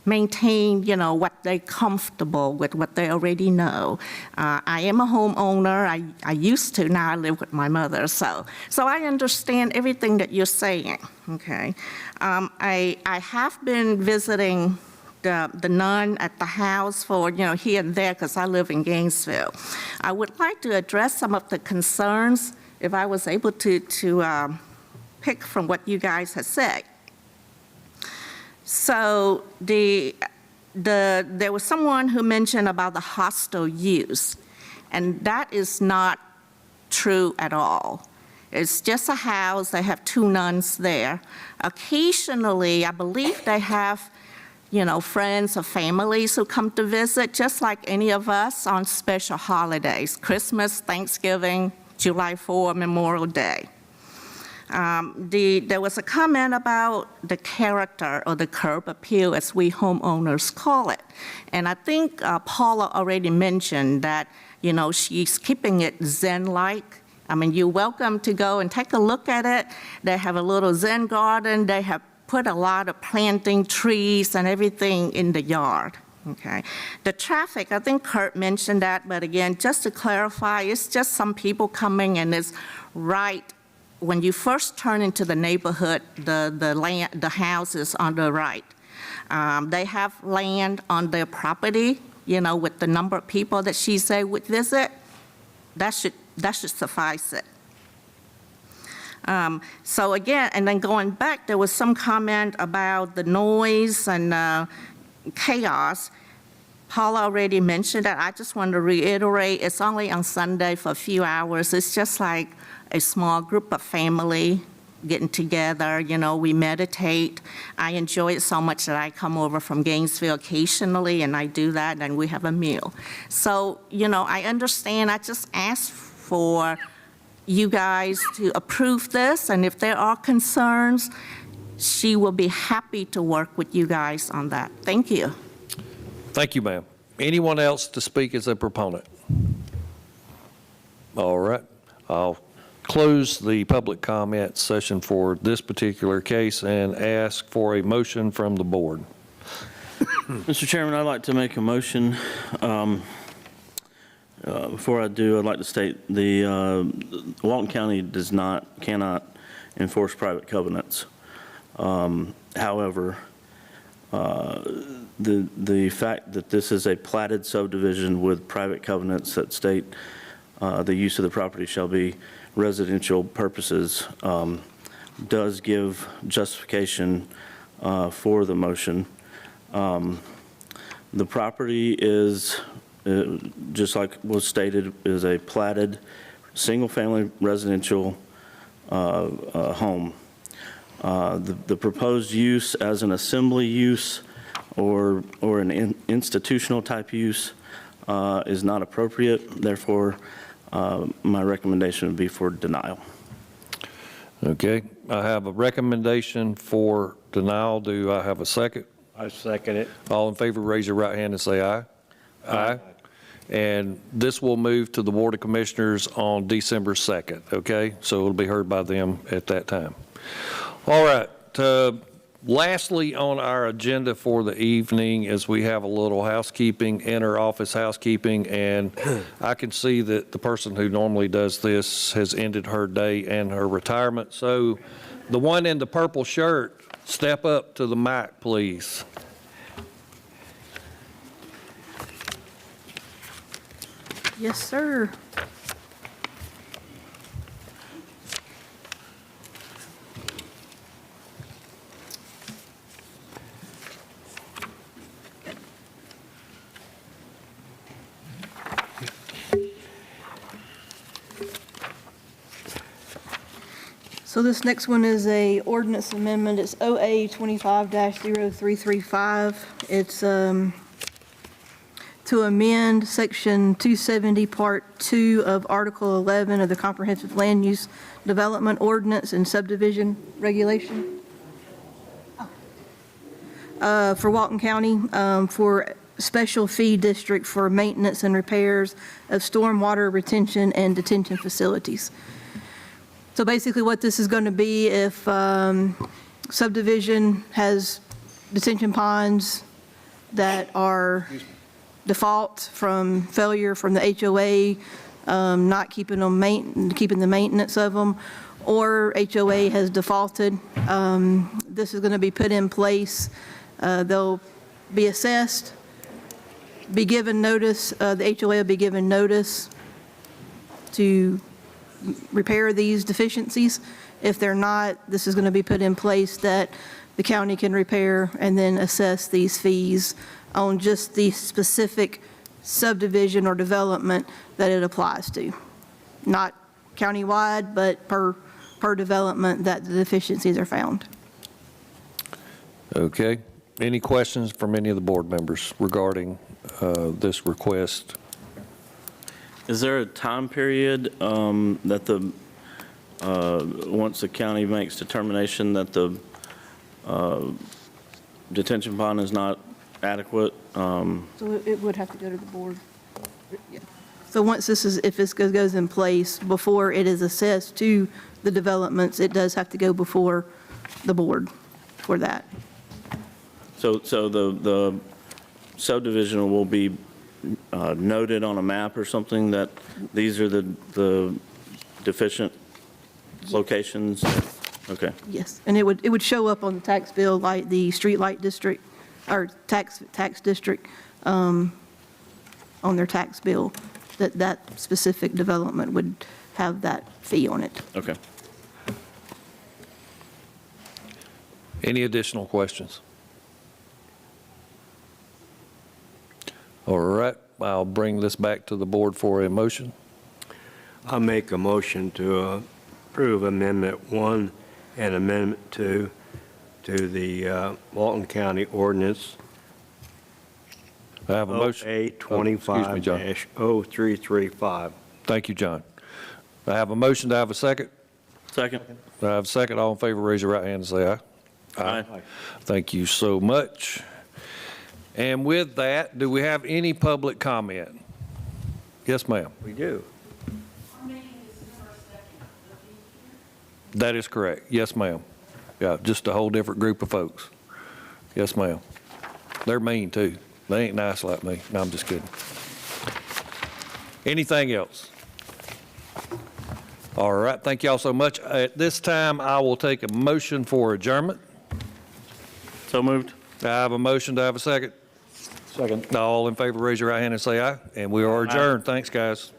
maintain, what they're comfortable with, what they already know. I am a homeowner. I used to. Now I live with my mother. So I understand everything that you're saying. Okay. I have been visiting the nun at the house for, here and there because I live in Gainesville. I would like to address some of the concerns if I was able to pick from what you guys have said. So there was someone who mentioned about the hostile use, and that is not true at all. It's just a house. They have 2 nuns there. Occasionally, I believe they have, friends or families who come to visit, just like any of us on special holidays, Christmas, Thanksgiving, July 4th, Memorial Day. There was a comment about the character or the curb appeal, as we homeowners call it. And I think Paula already mentioned that, she's keeping it Zen-like. I mean, you're welcome to go and take a look at it. They have a little Zen garden. They have put a lot of planting trees and everything in the yard. Okay. The traffic, I think Kurt mentioned that, but again, just to clarify, it's just some people coming and it's right when you first turn into the neighborhood, the house is on the right. They have land on their property, with the number of people that she said would visit. That should suffice it. So again, and then going back, there was some comment about the noise and chaos. Paula already mentioned that. I just want to reiterate, it's only on Sunday for a few hours. It's just like a small group of family getting together, we meditate. I enjoy it so much that I come over from Gainesville occasionally, and I do that, and we have a meal. So, I understand. I just ask for you guys to approve this, and if there are concerns, she will be happy to work with you guys on that. Thank you. Thank you, ma'am. Anyone else to speak as a proponent? All right. I'll close the public comment session for this particular case and ask for a motion from the board. Mr. Chairman, I'd like to make a motion. Before I do, I'd like to state the Walton County cannot enforce private covenants. However, the fact that this is a platted subdivision with private covenants that state the use of the property shall be residential purposes does give justification for the motion. The property is, just like was stated, is a platted single-family residential home. The proposed use as an assembly use or an institutional type use is not appropriate. Therefore, my recommendation would be for denial. Okay, I have a recommendation for denial. Do I have a second? I second it. All in favor, raise your right hand and say aye. Aye. And this will move to the Board of Commissioners on December 2nd, okay? So it'll be heard by them at that time. All right. Lastly on our agenda for the evening is we have a little housekeeping, inter-office housekeeping, and I can see that the person who normally does this has ended her day and her retirement. So the one in the purple shirt, step up to the mic, please. Yes, sir. So this next one is a ordinance amendment. It's OA 25-0335. It's to amend Section 270, Part 2 of Article 11 of the Comprehensive Land Use Development Ordinance and Subdivision Regulation for Walton County for special fee district for maintenance and repairs of stormwater retention and detention facilities. So basically what this is going to be, if subdivision has detention ponds that are default from failure from the HOA, not keeping them keeping the maintenance of them, or HOA has defaulted, this is going to be put in place. They'll be assessed, be given notice, the HOA will be given notice to repair these deficiencies. If they're not, this is going to be put in place that the county can repair and then assess these fees on just the specific subdivision or development that it applies to. Not countywide, but per development that the deficiencies are found. Okay. Any questions from any of the board members regarding this request? Is there a time period that the, once the county makes determination that the detention pond is not adequate? So it would have to go to the board. Yeah. So once this is, if this goes in place, before it is assessed to the developments, it does have to go before the board for that. So the subdivision will be noted on a map or something that these are the deficient locations? Okay. Yes, and it would show up on the tax bill like the street light district, or tax district on their tax bill, that specific development would have that fee on it. Okay. Any additional questions? All right, I'll bring this back to the board for a motion. I'll make a motion to approve Amendment 1 and Amendment 2 to the Walton County Ordinance I have a motion. 0825-0335. Thank you, John. I have a motion. Do I have a second? Second. Do I have a second? All in favor, raise your right hand and say aye. Aye. Thank you so much. And with that, do we have any public comment? Yes, ma'am. We do. That is correct. Yes, ma'am. Yeah, just a whole different group of folks. Yes, ma'am. They're mean, too. They ain't nice like me. No, I'm just kidding. Anything else? All right, thank y'all so much. At this time, I will take a motion for adjournment. So moved. I have a motion. Do I have a second? Second. All in favor, raise your right hand and say aye. And we are adjourned. Thanks, guys.